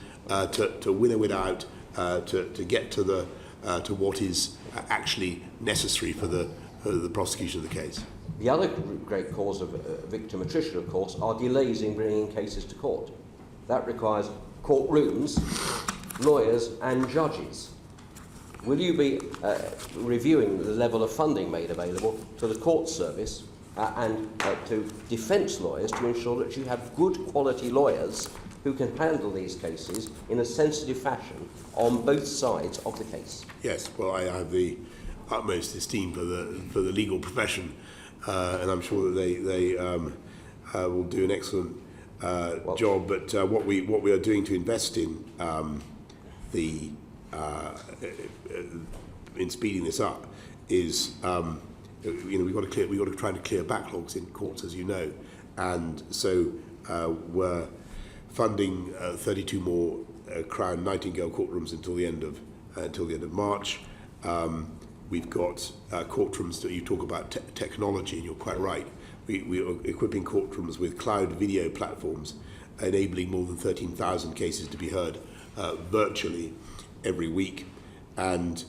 to winnow it out, to get to what is actually necessary for the prosecution of the case. The other great cause of victim attrition, of course, are delays in bringing cases to court. That requires courtrooms, lawyers and judges. Will you be reviewing the level of funding made available to the court service and to defence lawyers to ensure that you have good quality lawyers who can handle these cases in a sensitive fashion on both sides of the case? Yes, well, I have the utmost esteem for the legal profession, and I'm sure that they will do an excellent job. But what we are doing to invest in in speeding this up is we've got to try to clear backlogs in courts, as you know, and so we're funding 32 more Crown Nightingale courtrooms until the end of March. We've got courtrooms that you talk about technology, and you're quite right. We are equipping courtrooms with cloud video platforms, enabling more than 13,000 cases to be heard virtually. every week, and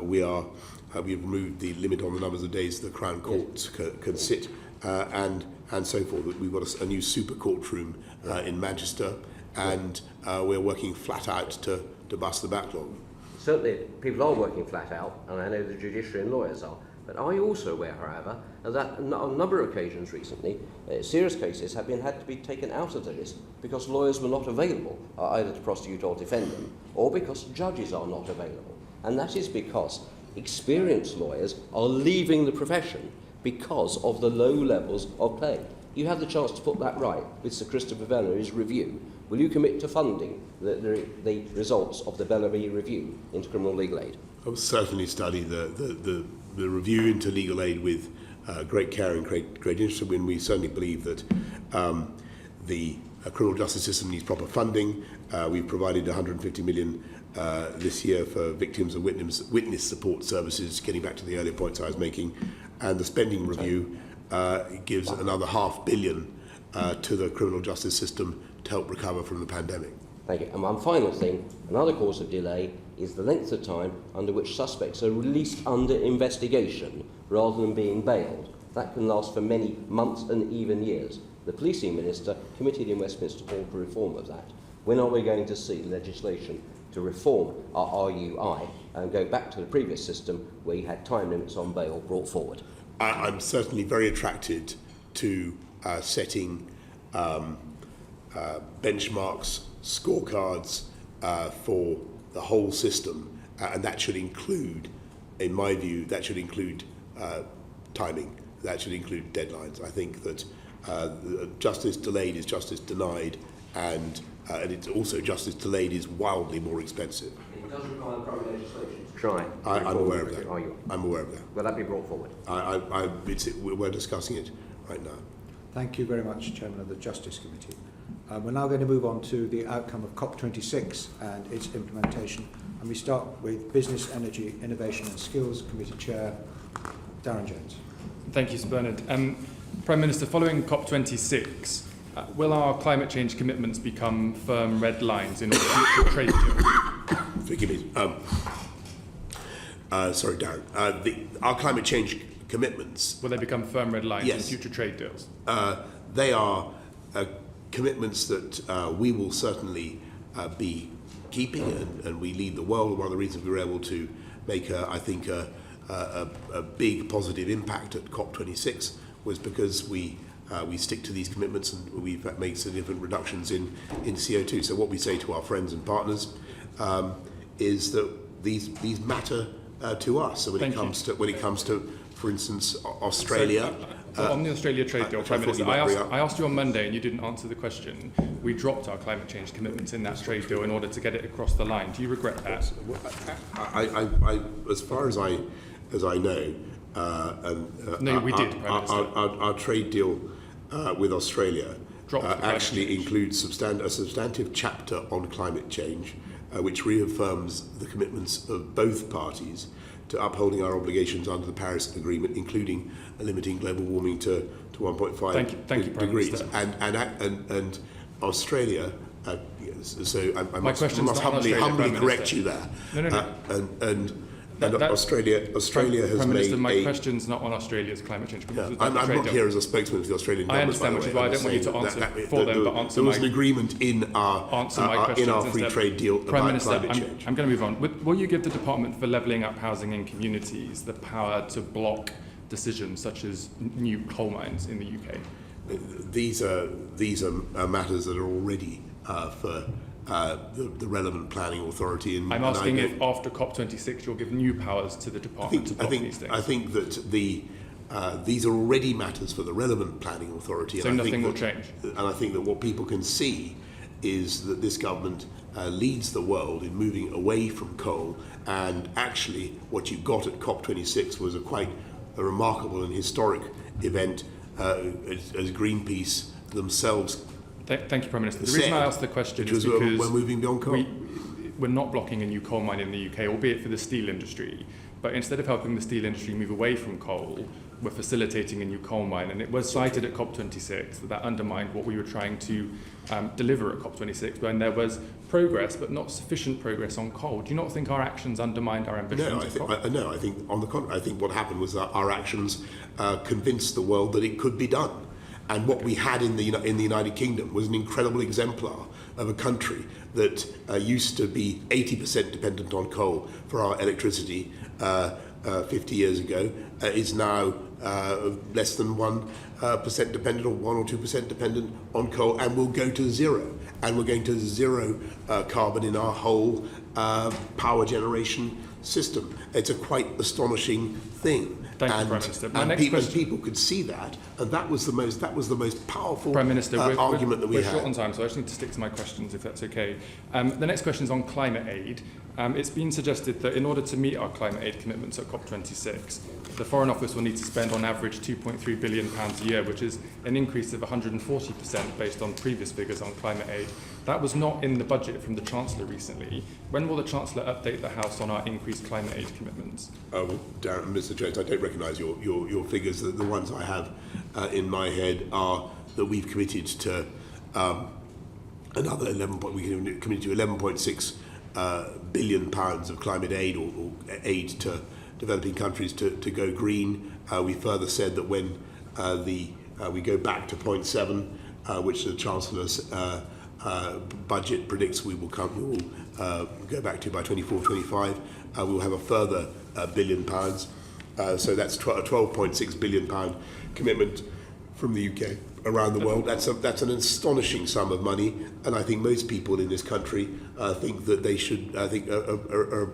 we've removed the limit on the numbers of days the Crown Courts can sit, and so forth. We've got a new super courtroom in Manchester, and we're working flat out to bust the backlog. Certainly, people are working flat out, and I know the judiciary and lawyers are. But are you also aware, however, that on a number of occasions recently, serious cases have had to be taken out of the list because lawyers were not available, either to prosecute or defend them, or because judges are not available. And that is because experienced lawyers are leaving the profession because of the low levels of pay. You have the chance to put that right with Sir Christopher Bellamy's review. Will you commit to funding the results of the Bellamy review into criminal legal aid? I will certainly study the review into legal aid with great care and great interest, and we certainly believe that the criminal justice system needs proper funding. We've provided 150 million this year for victims and witness support services, getting back to the earlier points I was making, and the spending review gives another £500 million to the criminal justice system to help recover from the pandemic. Thank you. And one final thing, another cause of delay is the length of time under which suspects are released under investigation rather than being bailed. That can last for many months and even years. The policing minister committed in Westminster Hall to reform of that. When are we going to see legislation to reform our RUI and go back to the previous system where you had time limits on bail brought forward? I'm certainly very attracted to setting benchmarks, scorecards for the whole system, and that should include, in my view, timing, that should include deadlines. I think that justice delayed is justice denied, and it's also justice delayed is wildly more expensive. It does require private legislation to try. I'm aware of that. Are you? I'm aware of that. Will that be brought forward? We're discussing it right now. Thank you very much, Chairman of the Justice Committee. We're now going to move on to the outcome of COP26 and its implementation. And we start with Business, Energy, Innovation and Skills Committee Chair, Darren Jones. Thank you, Sir Bernard. Prime Minister, following COP26, will our climate change commitments become firm red lines in all future trade deals? Forgive me. Sorry, Darren. Our climate change commitments... Will they become firm red lines yes. in future trade deals? They are commitments that we will certainly be keeping, and we lead the world. One of the reasons we were able to make, I think, a big positive impact at COP26 was because we stick to these commitments, and we've made significant reductions in CO2. So what we say to our friends and partners is that these matter to us. So when it comes to, for instance, Australia. So on the Australia trade deal, Prime Minister, I asked you on Monday and you didn't answer the question. We dropped our climate change commitments in that trade deal in order to get it across the line. Do you regret that? I as far as I know, no, we did. Our trade deal with Australia actually includes a substantive chapter on climate change, which reaffirms the commitments of both parties to upholding our obligations under the Paris Agreement, including limiting global warming to 1.5 degrees. And Australia, so I must humbly correct you there. No. Australia has Prime Minister, made my question's not on Australia's climate change. I'm not here as a spokesman for the Australian government. I understand, which is why I don't want you to answer for them, but answer there was an agreement in our free trade deal about climate change. I'm going to move on. Will you give the Department for Levelling Up Housing in Communities the power to block decisions such as new coal mines in the UK? These are matters that are already for the relevant planning authority. I'm asking if after COP26 you'll give new powers to the department to block these things. I think that these are already matters for the relevant planning authority. So nothing will change? And I think that what people can see is that this government leads the world in moving away from coal, and actually what you got at COP26 was quite a remarkable and historic event as Greenpeace themselves Thank you, Prime Minister. The reason I asked the question is because we're moving beyond coal. we're not blocking a new coal mine in the UK, albeit for the steel industry. But instead of helping the steel industry move away from coal, we're facilitating a new coal mine. And it was cited at COP26 that undermined what we were trying to deliver at COP26, when there was progress, but not sufficient progress on coal. Do you not think our actions undermined our ambitions? No, I think on the contrary. I think what happened was that our actions convinced the world that it could be done. And what we had in the United Kingdom was an incredible exemplar of a country that used to be 80% dependent on coal for our electricity 50 years ago, is now less than 1% dependent, or 1 or 2% dependent on coal, and will go to zero. And we're going to zero carbon in our whole power generation system. It's a quite astonishing thing. Thank you, Prime Minister. My next question. People could see that, and that was the most powerful Prime Minister, argument that we had. We're short on time, so I just need to stick to my questions, if that's okay. The next question is on climate aid. It's been suggested that in order to meet our climate aid commitments at COP26, the Foreign Office will need to spend on average £2.3 billion a year, which is an increase of 140% based on previous figures on climate aid. That was not in the budget from the Chancellor recently. When will the Chancellor update the House on our increased climate aid commitments? Well, Darren, Mr. Jones, I don't recognise your figures. The ones I have in my head are that we've committed to another 11.6 billion pounds of climate aid, or aid to developing countries to go green. We further said that when we go back to 0.7, which the Chancellor's budget predicts we will go back to by 24-25, we will have a further £1 billion. So that's a £12.6 billion commitment from the UK around the world. That's an astonishing sum of money, and I think most people in this country think that they should. I think are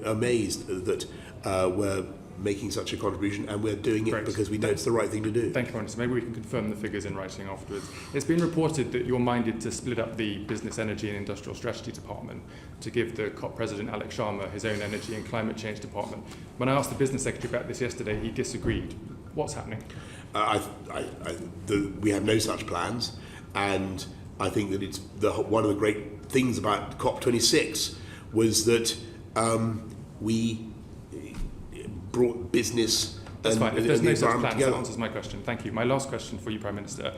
amazed that we're making such a contribution, and we're doing it because we know it's the right thing to do. Thank you, Prime Minister. Maybe we can confirm the figures in writing afterwards. It's been reported that you're minded to split up the Business, Energy and Industrial Strategy Department to give the COP President, Alex Sharma, his own Energy and Climate Change Department. When I asked the Business Secretary about this yesterday, he disagreed. What's happening? We have no such plans, and I think that it's one of the great things about COP26 was that we brought business. That's fine. If there's no such plans, that answers my question. Thank you. My last question for you, Prime Minister,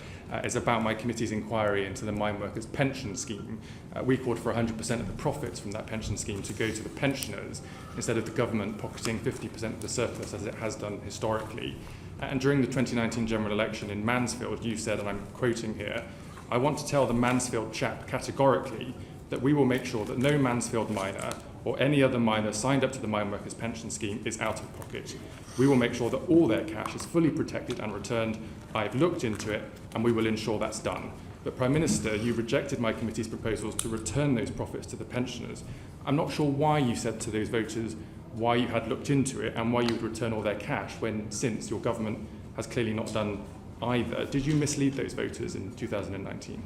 is about my committee's inquiry into the mine workers' pension scheme. We called for 100% of the profits from that pension scheme to go to the pensioners, instead of the government pocketing 50% of the surplus, as it has done historically. And during the 2019 general election in Mansfield, you said, and I'm quoting here, "I want to tell the Mansfield chap categorically that we will make sure that no Mansfield miner or any other miner signed up to the mine workers' pension scheme is out of pocket. We will make sure that all their cash is fully protected and returned. I've looked into it, and we will ensure that's done." But Prime Minister, you rejected my committee's proposals to return those profits to the pensioners. I'm not sure why you said to those voters why you had looked into it and why you would return all their cash, when since your government has clearly not done either. Did you mislead those voters in 2019?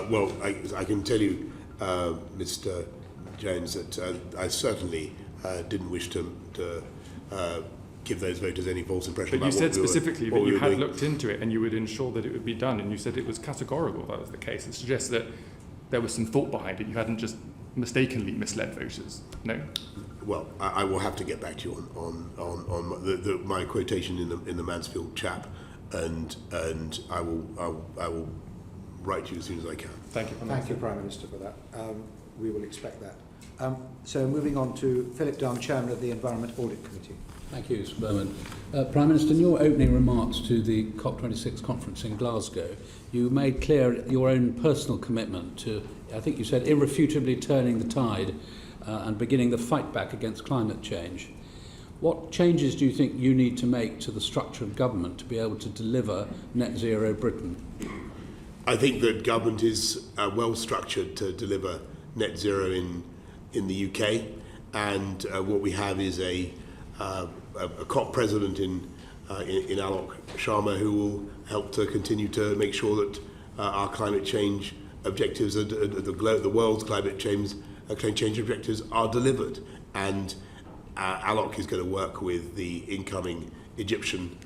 Well, I can tell you, Mr. Jones, that I certainly didn't wish to give those voters any false impression. But you said specifically that you had looked into it and you would ensure that it would be done, and you said it was categorical that was the case. It suggests that there was some thought behind it. You hadn't just mistakenly misled voters. No? Well, I will have to get back to you on my quotation in the Mansfield chap, and I will write to you as soon as I can. Thank you. Thank you, Prime Minister, for that. We will expect that. So moving on to Philip Dunn, Chairman of the Environment Audit Committee. Thank you, Mr. Berman. Prime Minister, in your opening remarks to the COP26 conference in Glasgow, you made clear your own personal commitment to, I think you said, irrefutably turning the tide and beginning the fight back against climate change. What changes do you think you need to make to the structure of government to be able to deliver net zero Britain? I think that government is well structured to deliver net zero in the UK, and what we have is a COP president in Alok Sharma, who will help to continue to make sure that our climate change objectives, the world's climate change objectives, are delivered. And Alok is going to work with the incoming Egyptian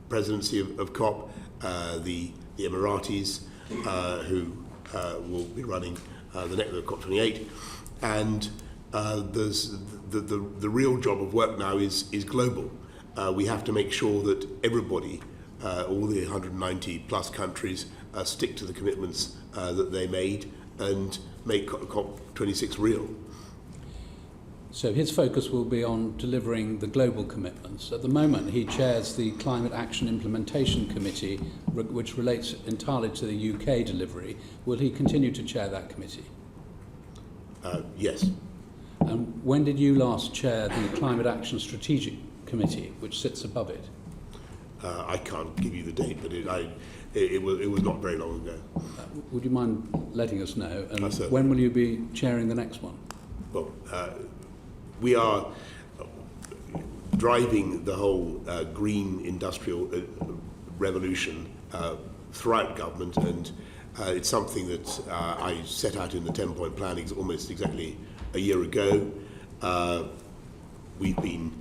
presidency of COP, the Emiratis, who will be running the COP28, and there's the real job of work now is global. We have to make sure that everybody, all the 190 plus countries, stick to the commitments that they made and make COP26 real. So his focus will be on delivering the global commitments. At the moment, he chairs the Climate Action Implementation Committee, which relates entirely to the UK delivery. Will he continue to chair that committee? Yes. And when did you last chair the Climate Action Strategic Committee, which sits above it? I can't give you the date, but it was not very long ago. Would you mind letting us know? And Certainly. when will you be chairing the next one? Well, we are driving the whole green industrial revolution throughout government, and it's something that I set out in the 10-point plan almost exactly a year ago. We've been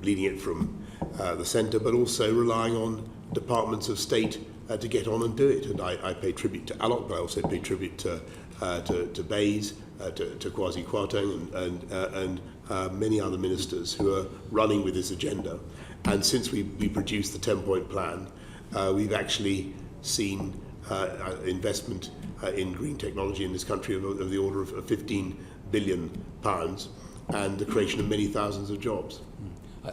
leading it from the centre, but also relying on departments of state to get on and do it. And I pay tribute to Alok, but I also pay tribute to Bays, to Kwasi Kwarteng and many other ministers who are running with this agenda. And since we produced the 10-point plan, we've actually seen investment in green technology in this country of the order of £15 billion and the creation of many thousands of jobs.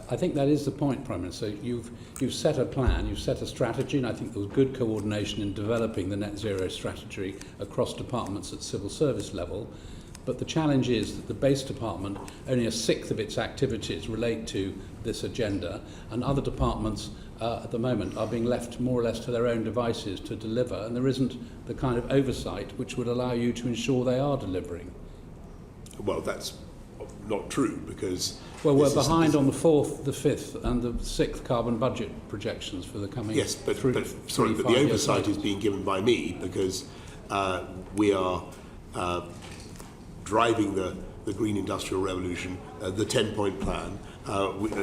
I think that is the point, Prime Minister. You've set a plan, you've set a strategy, and I think there was good coordination in developing the net zero strategy across departments at civil service level. But the challenge is that the base department, only a sixth of its activities relate to this agenda, and other departments at the moment are being left more or less to their own devices to deliver, and there isn't the kind of oversight which would allow you to ensure they are delivering. Well, that's not true, because... Well, we're behind on the fourth, the fifth and the sixth carbon budget projections for the coming... Yes, but the oversight is being given by me, because we are driving the green industrial revolution, the 10-point plan.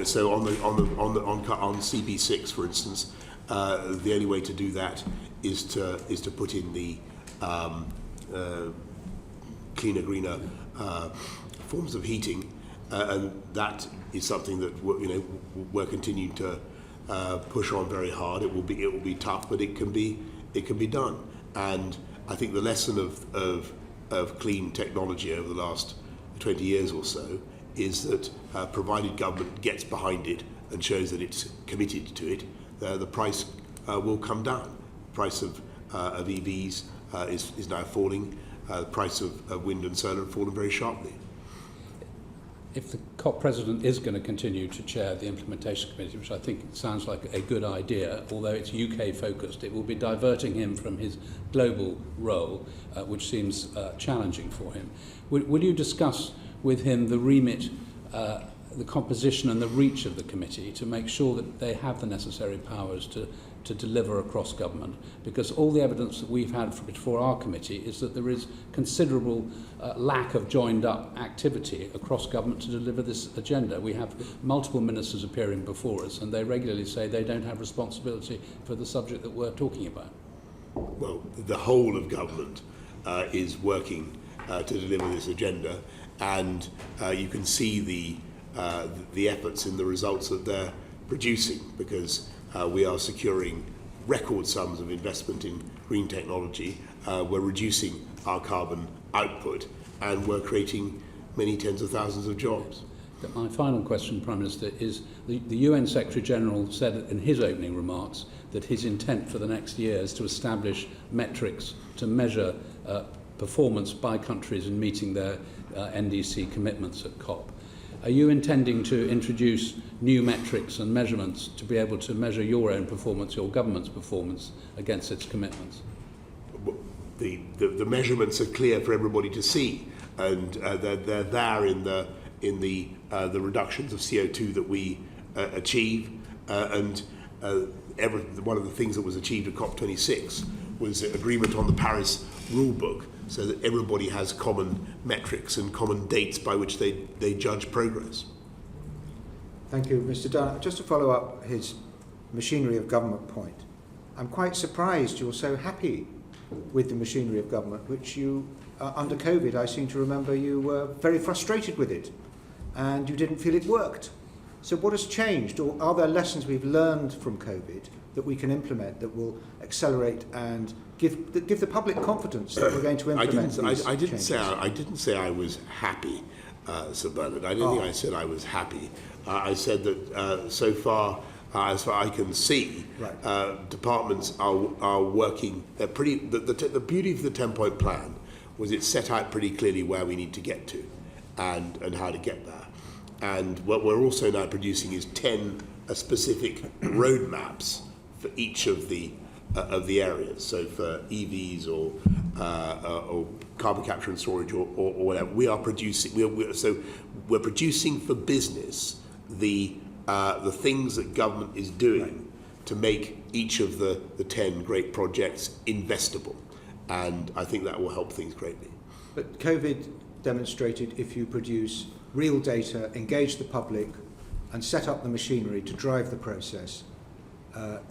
So on CP6, for instance, the only way to do that is to put in the cleaner, greener forms of heating, and that is something that we're continuing to push on very hard. It will be tough, but it can be done. And I think the lesson of clean technology over the last 20 years or so is that provided government gets behind it and shows that it's committed to it, the price will come down. The price of EVs is now falling. The price of wind and solar have fallen very sharply. If the COP President is going to continue to chair the Implementation Committee, which I think sounds like a good idea, although it's UK focused, it will be diverting him from his global role, which seems challenging for him. Will you discuss with him the remit, the composition and the reach of the committee to make sure that they have the necessary powers to deliver across government? Because all the evidence that we've had before our committee is that there is considerable lack of joined up activity across government to deliver this agenda. We have multiple ministers appearing before us, and they regularly say they don't have responsibility for the subject that we're talking about. Well, the whole of government is working to deliver this agenda, and you can see the efforts in the results that they're producing, because we are securing record sums of investment in green technology, we're reducing our carbon output, and we're creating many tens of thousands of jobs. My final question, Prime Minister, is the UN Secretary-General said in his opening remarks that his intent for the next year is to establish metrics to measure performance by countries in meeting their NDC commitments at COP. Are you intending to introduce new metrics and measurements to be able to measure your own performance, your government's performance against its commitments? The measurements are clear for everybody to see, and they're there in the reductions of CO2 that we achieve, and one of the things that was achieved at COP26 was agreement on the Paris rule book, so that everybody has common metrics and common dates by which they judge progress. Thank you, Mr. Dunn. Just to follow up his machinery of government point, I'm quite surprised you're so happy with the machinery of government, which you under COVID, I seem to remember you were very frustrated with it and you didn't feel it worked. So what has changed, or are there lessons we've learned from COVID that we can implement that will accelerate and give the public confidence that we're going to implement I didn't say I was happy, Sir Bernard. I don't think I said I was happy. I said that so far, as far as I can see, departments are working. They're pretty. The beauty of the 10-point plan was it set out pretty clearly where we need to get to, and how to get there. And what we're also now producing is 10 specific roadmaps for each of the areas. So for EVs or carbon capture and storage or whatever, we are producing. We're producing for business the things that government is doing to make each of the 10 great projects investable, and I think that will help things greatly. But COVID demonstrated if you produce real data, engage the public, and set up the machinery to drive the process,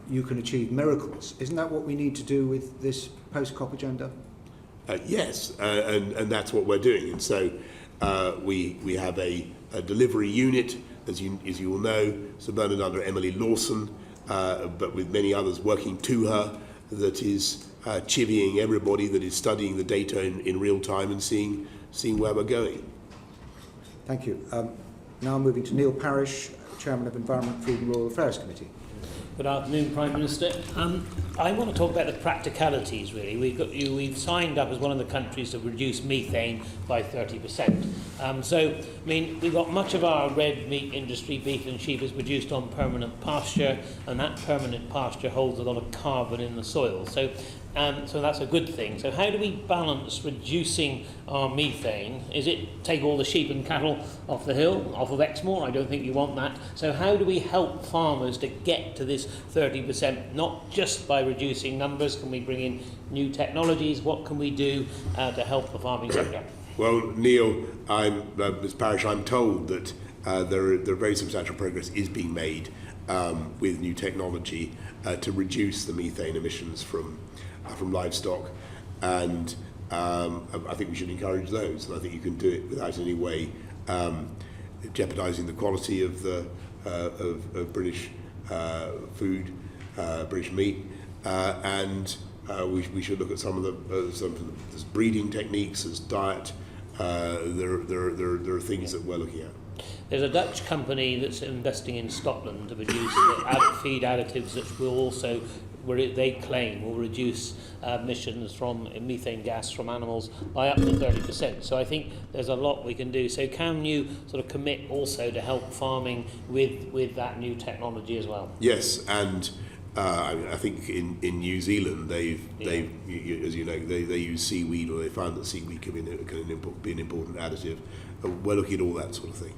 you can achieve miracles. Isn't that what we need to do with this post-COP agenda? Yes, and that's what we're doing. And so we have a delivery unit, as you will know, Sir Bernard, under Emily Lawson, but with many others working to her, that is chivying everybody, that is studying the data in real time and seeing where we're going. Thank you. Now moving to Neil Parish, Chairman of Environment, Food and Rural Affairs Committee. Good afternoon, Prime Minister. I want to talk about the practicalities, really. We've signed up as one of the countries to reduce methane by 30%. So, I mean, we've got much of our red meat industry, beef and sheep, is produced on permanent pasture, and that permanent pasture holds a lot of carbon in the soil. So that's a good thing. So how do we balance reducing our methane? Is it take all the sheep and cattle off the hill, off of Exmoor? I don't think you want that. So how do we help farmers to get to this 30%, not just by reducing numbers? Can we bring in new technologies? What can we do to help the farming sector? Well, Neil, Ms. Parish, I'm told that there very substantial progress is being made with new technology to reduce the methane emissions from livestock, and I think we should encourage those, and I think you can do it without any way jeopardising the quality of the of British food, British meat, and we should look at some of the breeding techniques, as diet. There are things that we're looking at. There's a Dutch company that's investing in Scotland to produce feed additives that will also, they claim, will reduce emissions from methane gas from animals by up to 30%. So I think there's a lot we can do. So can you sort of commit also to help farming with that new technology as well? Yes, and I think in New Zealand they've as you know, they use seaweed, or they found that seaweed can be an important additive. We're looking at all that sort of thing.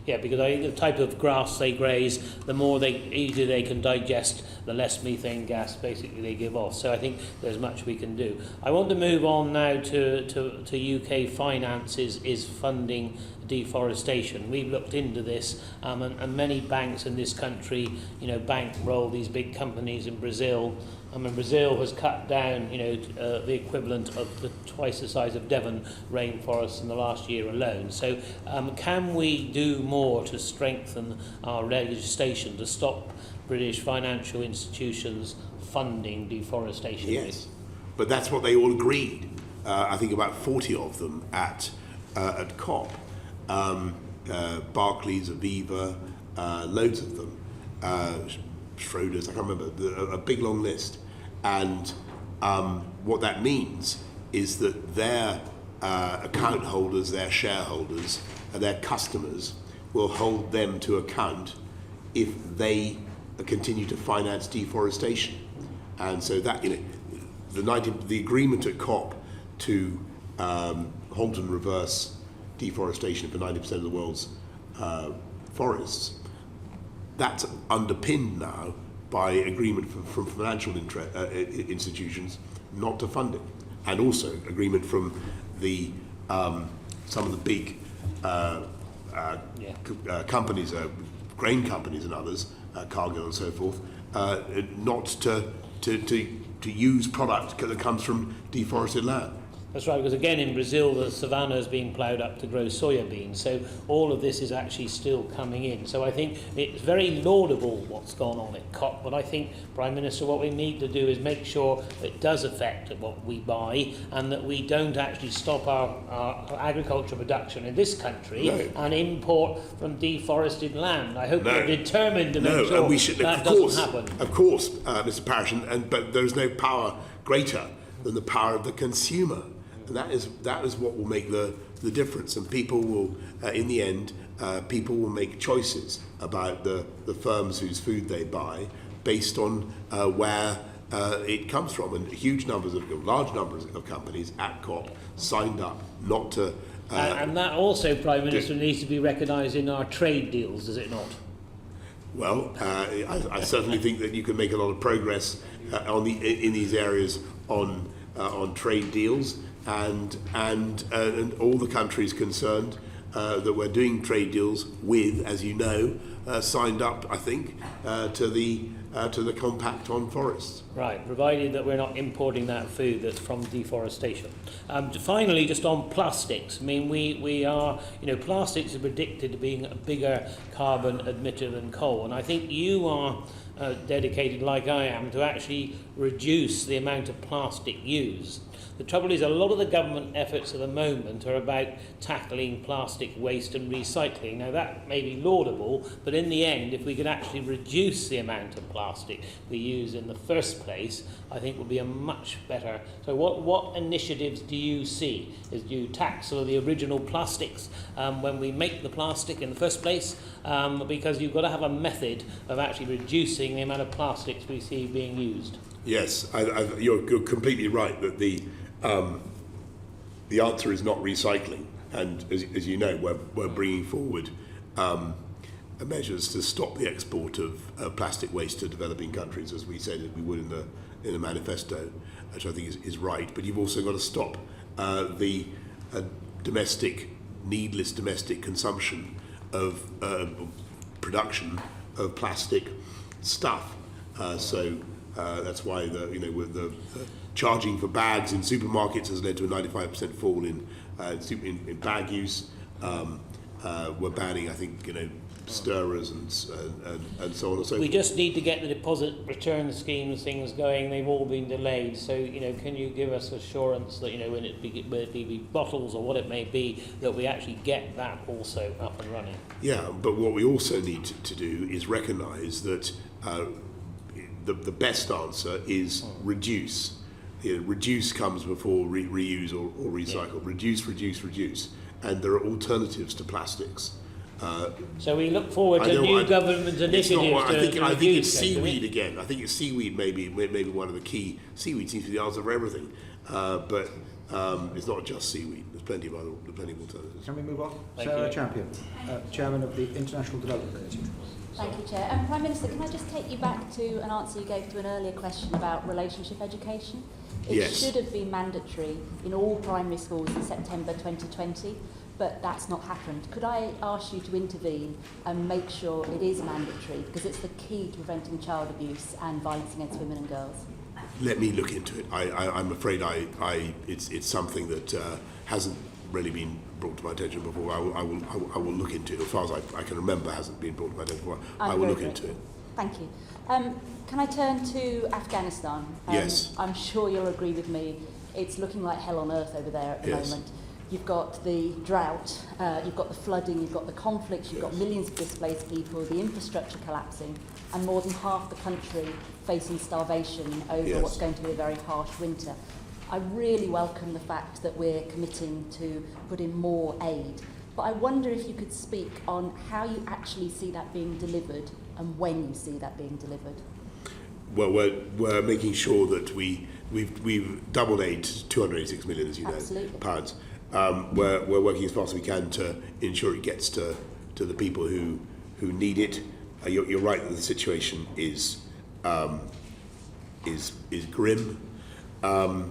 Yeah, because the type of grass they graze, the more easier they can digest, the less methane gas basically they give off. So I think there's much we can do. I want to move on now to UK finances is funding deforestation. We've looked into this, and many banks in this country, bankroll these big companies in Brazil. Brazil has cut down, the equivalent of twice the size of Devon rainforests in the last year alone. So, can we do more to strengthen our legislation to stop British financial institutions funding deforestation? Yes, but that's what they all agreed. I think about 40 of them at COP. Barclays, Aviva, loads of them. Schroders, I can't remember, a big long list. And what that means is that their account holders, their shareholders, their customers will hold them to account if they continue to finance deforestation. And so that, the agreement at COP to halt and reverse deforestation for 90% of the world's forests, that's underpinned now by agreement from financial institutions not to fund it, and also agreement from the some of the big companies, grain companies and others, Cargill and so forth, not to use product that comes from deforested land. That's right, because again in Brazil the savanna is being ploughed up to grow soya beans, so all of this is actually still coming in. So I think it's very laudable what's gone on at COP, but I think, Prime Minister, what we need to do is make sure it does affect what we buy and that we don't actually stop our agriculture production in this country and import from deforested land. I hope we're determined to make sure we should, that doesn't happen. Of course, Mr. Paterson, but there is no power greater than the power of the consumer. And that is what will make the difference. And people will, in the end, people will make choices about the firms whose food they buy based on where it comes from. And large numbers of companies at COP signed up not to... and that also, Prime Minister, needs to be recognised in our trade deals, does it not? Well, I certainly think that you can make a lot of progress in these areas on trade deals. And all the countries concerned that we're doing trade deals with, as you know, signed up, I think, to the compact on forests. Right, provided that we're not importing that food that's from deforestation. Finally, just on plastics. I mean, we are, plastics are predicted to being a bigger carbon emitter than coal, and I think you are dedicated, like I am, to actually reduce the amount of plastic used. The trouble is a lot of the government efforts at the moment are about tackling plastic waste and recycling. Now that may be laudable, but in the end, if we could actually reduce the amount of plastic we use in the first place, I think would be a much better... So what initiatives do you see? Do you tax some of the original plastics when we make the plastic in the first place? Because you've got to have a method of actually reducing the amount of plastics we see being used. Yes, you're completely right that the answer is not recycling, and as you know, we're bringing forward measures to stop the export of plastic waste to developing countries, as we said we would in the manifesto, which I think is right. But you've also got to stop the needless domestic consumption of production of plastic stuff. So that's why the charging for bags in supermarkets has led to a 95% fall in bag use. We're banning, I think, stirrers and so on and so forth. We just need to get the deposit return schemes things going. They've all been delayed. So, can you give us assurance that, when it be bottles or what it may be, that we actually get that also up and running? Yeah, but what we also need to do is recognise that the best answer is reduce. Reduce comes before reuse or recycle. Yeah. Reduce. And there are alternatives to plastics. So we look forward to new government initiatives. I think it's seaweed again. I think it's seaweed maybe one of the key. Seaweed seems to be the answer for everything, but it's not just seaweed. There's plenty of alternatives. Can we move on? Sarah Champion, Chairman of the International Development Committee. Thank you, Chair. Prime Minister, can I just take you back to an answer you gave to an earlier question about relationship education? It should have been mandatory in all primary schools in September 2020, but that's not happened. Could I ask you to intervene and make sure it is mandatory, because it's the key to preventing child abuse and violence against women and girls? Let me look into it. I'm afraid it's something that hasn't really been brought to my attention before. I will look into it. As far as I can remember, hasn't been brought to my attention before. I will look into it. Thank you. Can I turn to Afghanistan? Yes. I'm sure you'll agree with me. It's looking like hell on earth over there at the moment. You've got the drought, you've got the flooding, you've got the conflicts, you've got millions of displaced people, the infrastructure collapsing, and more than half the country facing starvation over what's going to be a very harsh winter. I really welcome the fact that we're committing to put in more aid, but I wonder if you could speak on how you actually see that being delivered and when you see that being delivered. Well, we're making sure that we've doubled aid to 286 million, as you know, pounds. We're working as fast as we can to ensure it gets to the people who need it. You're right that the situation is grim. The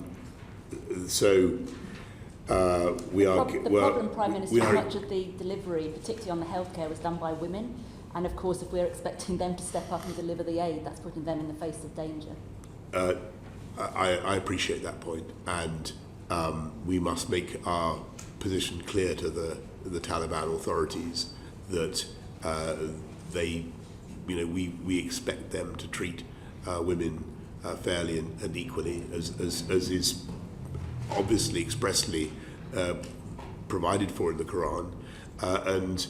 problem, Prime Minister, how much of the delivery, particularly on the healthcare, was done by women. And of course, if we're expecting them to step up and deliver the aid, that's putting them in the face of danger. I appreciate that point, and we must make our position clear to the Taliban authorities that we expect them to treat women fairly and equally, as is obviously expressly provided for in the Quran, and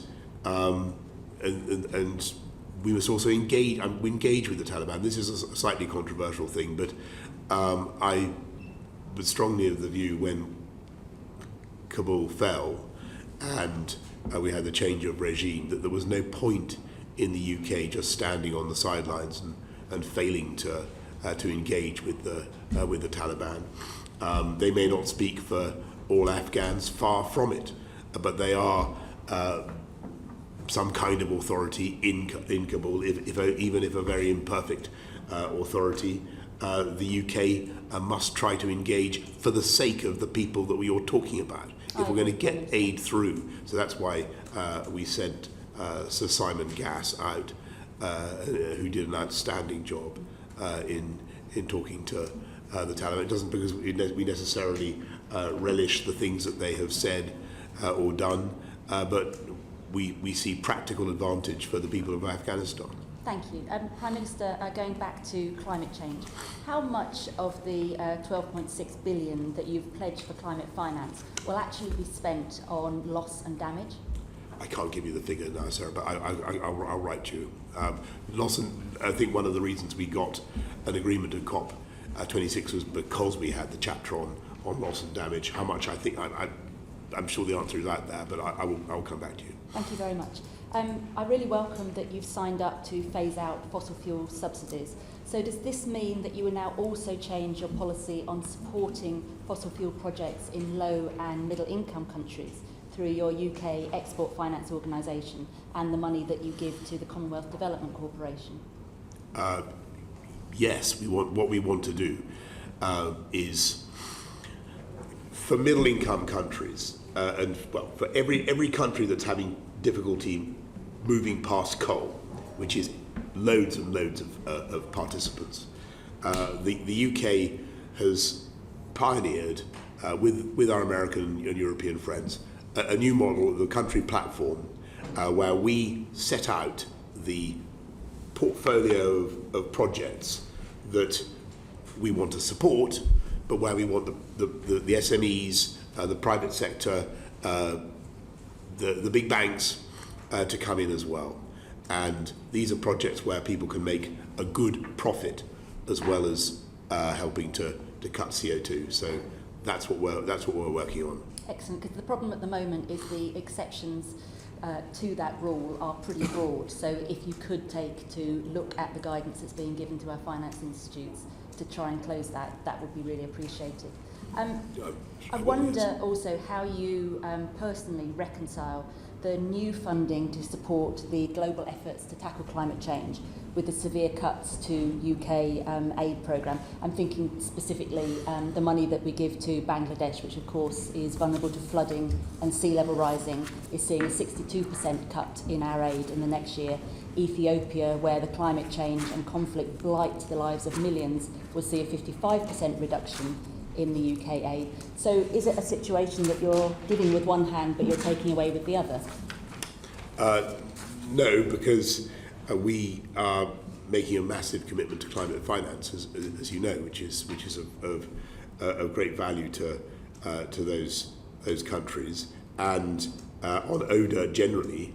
we must also engage with the Taliban. This is a slightly controversial thing, but I was strongly of the view when Kabul fell and we had the change of regime that there was no point in the UK just standing on the sidelines and failing to engage with the Taliban. They may not speak for all Afghans, far from it, but they are some kind of authority in Kabul, even if a very imperfect authority. The UK must try to engage for the sake of the people that we are talking about, if we're going to get aid through. So that's why we sent Sir Simon Gass out, who did an outstanding job in talking to the Taliban. It doesn't because we necessarily relish the things that they have said or done, but we see practical advantage for the people of Afghanistan. Thank you. Prime Minister, going back to climate change, how much of the 12.6 billion that you've pledged for climate finance will actually be spent on loss and damage? I can't give you the figure now, Sarah, but I'll write to you. Loss and I think one of the reasons we got an agreement at COP26 was because we had the chapter on loss and damage. How much I think I'm sure the answer is out there, but I will come back to you. Thank you very much. I really welcome that you've signed up to phase out fossil fuel subsidies. So does this mean that you will now also change your policy on supporting fossil fuel projects in low and middle income countries through your UK Export Finance Organisation and the money that you give to the Commonwealth Development Corporation? Yes, what we want to do is for middle income countries and for every country that's having difficulty moving past coal, which is loads and loads of participants. The UK has pioneered with our American and European friends a new model, the country platform, where we set out the portfolio of projects that we want to support, but where we want the SMEs, the private sector, the big banks to come in as well. And these are projects where people can make a good profit as well as helping to cut CO2. So that's what we're working on. Excellent, because the problem at the moment is the exceptions to that rule are pretty broad. So if you could take to look at the guidance that's being given to our finance institutes to try and close that, that would be really appreciated. I wonder also how you personally reconcile the new funding to support the global efforts to tackle climate change with the severe cuts to UK aid programme. I'm thinking specifically the money that we give to Bangladesh, which of course is vulnerable to flooding and sea level rising, is seeing a 62% cut in our aid in the next year. Ethiopia, where the climate change and conflict blight the lives of millions, will see a 55% reduction in the UK aid. So is it a situation that you're giving with one hand but you're taking away with the other? No, because we are making a massive commitment to climate finance, as you know, which is of great value to those countries. And on ODA generally,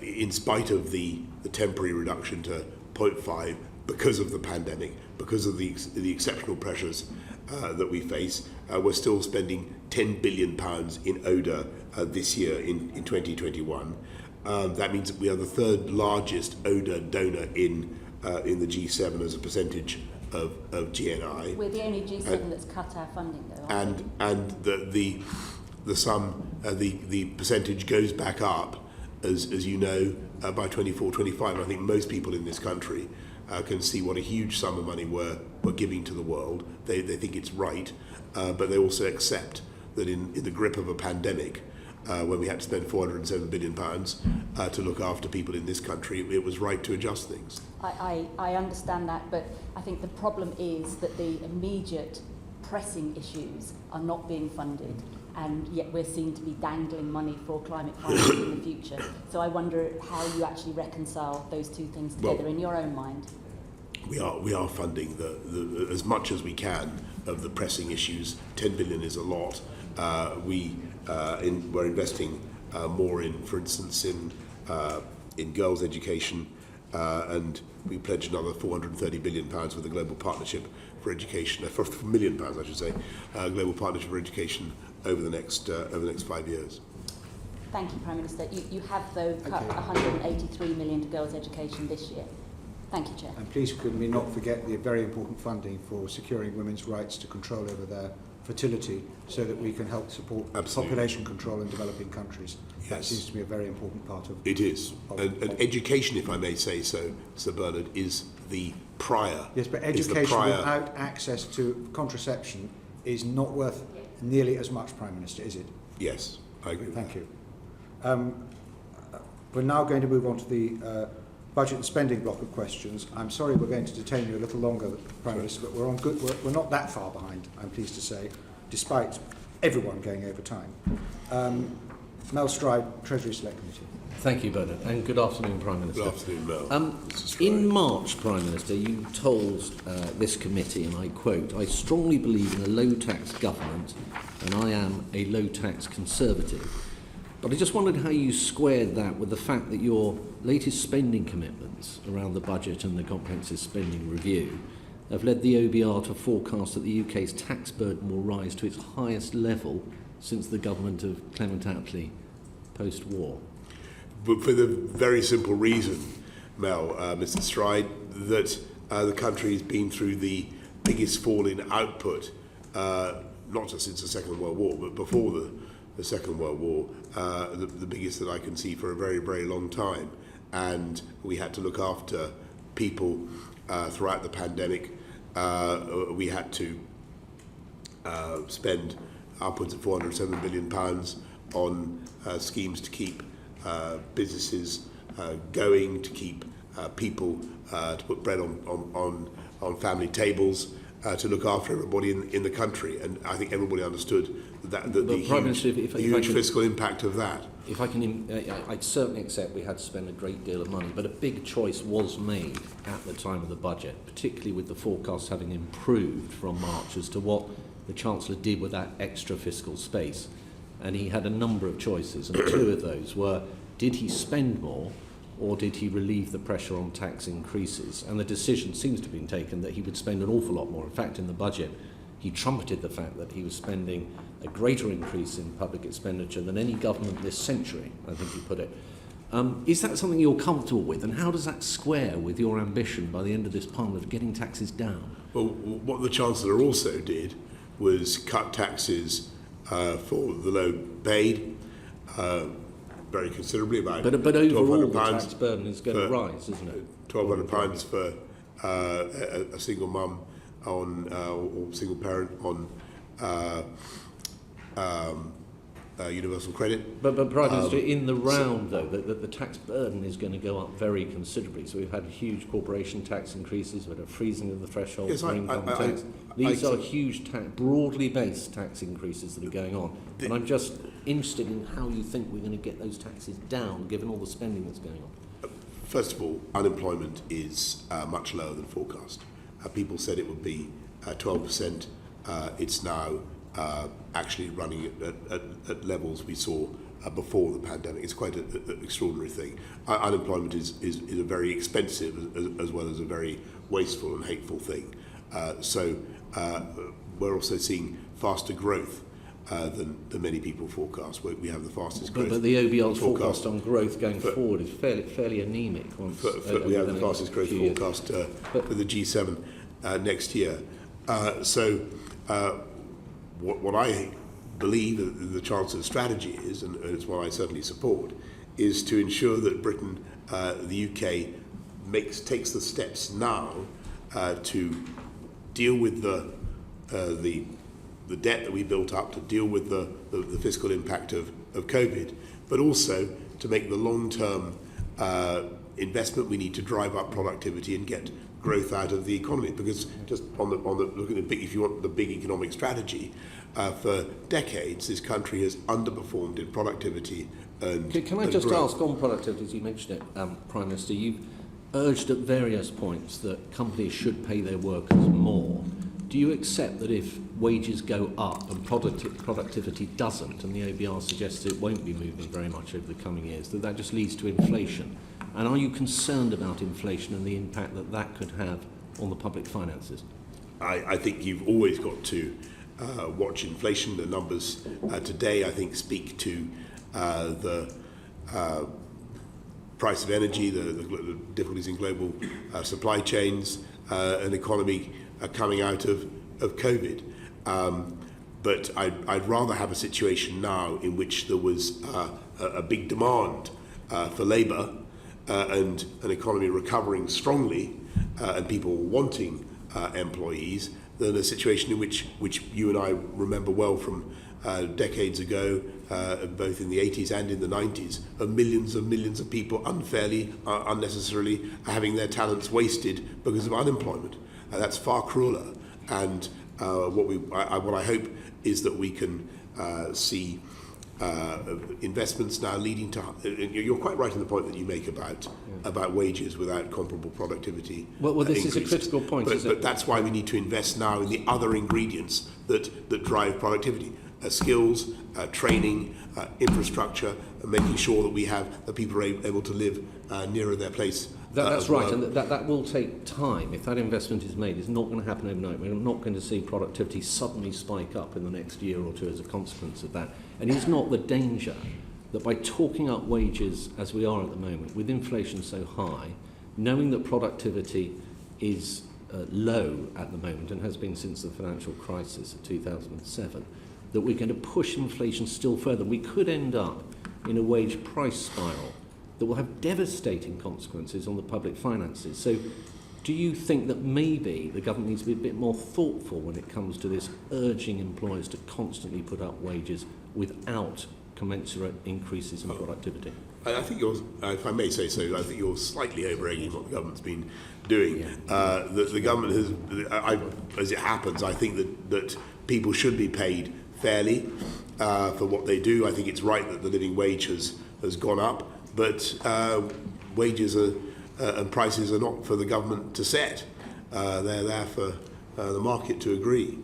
in spite of the temporary reduction to 0.5 because of the pandemic, because of the exceptional pressures that we face, we're still spending £10 billion in ODA this year in 2021. That means that we are the third largest ODA donor in the G7 as a percentage of GNI. We're the only G7 that's cut our funding, though. And the sum, the percentage goes back up, as you know, by 24-25. I think most people in this country can see what a huge sum of money we're giving to the world. They think it's right, but they also accept that in the grip of a pandemic, when we had to spend £407 billion to look after people in this country, it was right to adjust things. I understand that, but I think the problem is that the immediate pressing issues are not being funded, and yet we're seen to be dangling money for climate finance in the future. So I wonder how you actually reconcile those two things together in your own mind. We are funding the as much as we can of the pressing issues. 10 billion is a lot. We're investing more in, for instance, in girls' education, and we pledged another £430 billion for the Global Partnership for Education, for £1 million, I should say, Global Partnership for Education over the next 5 years. Thank you, Prime Minister. You have, though, cut 183 million to girls' education this year. Thank you, Chair. And please could we not forget the very important funding for securing women's rights to control over their fertility, so that we can help support population control in developing countries. Yes. That seems to be a very important part of it. Is. And education, if I may say so, Sir Bernard, is the prior. Yes, but education without access to contraception is not worth nearly as much, Prime Minister, is it? Yes, I agree. Thank you. We're now going to move on to the budget and spending block of questions. I'm sorry we're going to detain you a little longer, Prime Minister, but we're on good. We're not that far behind, I'm pleased to say, despite everyone going over time. Mel Stride, Treasury Select Committee. Thank you, Bernard, and good afternoon, Prime Minister. Good afternoon, Mel. In March, Prime Minister, you told this committee, and I quote, "I strongly believe in a low-tax government, and I am a low-tax Conservative." But I just wondered how you squared that with the fact that your latest spending commitments around the budget and the comprehensive spending review have led the OBR to forecast that the UK's tax burden will rise to its highest level since the government of Clement Attlee post-war. But for the very simple reason, Mel, Mr. Stride, that the country has been through the biggest fall in output, not just since the Second World War, but before the Second World War, the biggest that I can see for a very, very long time. And we had to look after people throughout the pandemic. We had to spend upwards of £407 billion on schemes to keep businesses going, to keep people, to put bread on family tables, to look after everybody in the country. And I think everybody understood the huge fiscal impact of that. If I can, I'd certainly accept we had to spend a great deal of money, but a big choice was made at the time of the budget, particularly with the forecasts having improved from March as to what the Chancellor did with that extra fiscal space. And he had a number of choices, and two of those were, did he spend more or did he relieve the pressure on tax increases? And the decision seems to have been taken that he would spend an awful lot more. In fact, in the budget, he trumpeted the fact that he was spending a greater increase in public expenditure than any government this century, I think he put it. Is that something you're comfortable with? And how does that square with your ambition by the end of this Parliament of getting taxes down? Well, what the Chancellor also did was cut taxes for the low paid very considerably, about but overall the tax burden is going to rise, isn't it? £1,200 for a single mum on or single parent on universal credit. But Prime Minister, in the round though, the tax burden is going to go up very considerably. So we've had huge corporation tax increases, we've had a freezing of the threshold for income tax. These are huge, broadly based tax increases that are going on. And I'm just interested in how you think we're going to get those taxes down, given all the spending that's going on. First of all, unemployment is much lower than forecast. People said it would be 12%. It's now actually running at levels we saw before the pandemic. It's quite an extraordinary thing. Unemployment is a very expensive as well as a very wasteful and hateful thing. So we're also seeing faster growth than many people forecast. We have the fastest growth. But the OBR's forecast on growth going forward is fairly anemic. We have the fastest growth forecast for the G7 next year. What I believe the Chancellor's strategy is, and it's what I certainly support, is to ensure that Britain, the UK, takes the steps now to deal with the debt that we built up, to deal with the fiscal impact of COVID, but also to make the long-term investment we need to drive up productivity and get growth out of the economy. Because just on the looking at the big, if you want the big economic strategy, for decades this country has underperformed in productivity and Can I just growth. ask on productivity, as you mentioned it, Prime Minister, you've urged at various points that companies should pay their workers more. Do you accept that if wages go up and productivity doesn't, and the OBR suggests it won't be moving very much over the coming years, that just leads to inflation? And are you concerned about inflation and the impact that that could have on the public finances? I think you've always got to watch inflation. The numbers today, I think, speak to the price of energy, the difficulties in global supply chains, an economy coming out of COVID. But I'd rather have a situation now in which there was a big demand for labour and an economy recovering strongly and people wanting employees, than a situation in which you and I remember well from decades ago, both in the 80s and in the 90s, of millions of people unfairly, unnecessarily having their talents wasted because of unemployment. That's far crueler. And what I hope is that we can see investments now leading to. You're quite right in the point that you make about wages without comparable productivity. Well, this increases. is a critical point. But that's why we need to invest now in the other ingredients that drive productivity: skills, training, infrastructure, and making sure that we have that people are able to live nearer their place. That's right, and that will take time. If that investment is made, it's not going to happen overnight. We're not going to see productivity suddenly spike up in the next year or two as a consequence of that. And is not the danger that by talking up wages as we are at the moment, with inflation so high, knowing that productivity is low at the moment and has been since the financial crisis of 2007, that we're going to push inflation still further? We could end up in a wage price spiral that will have devastating consequences on the public finances. So do you think that maybe the government needs to be a bit more thoughtful when it comes to this, urging employers to constantly put up wages without commensurate increases in productivity? I think you're, if I may say so, I think you're slightly over-egging what the government's been doing. Yeah. The government has, as it happens, I think that people should be paid fairly for what they do. I think it's right that the living wage has gone up. But wages and prices are not for the government to set. They're there for the market to agree.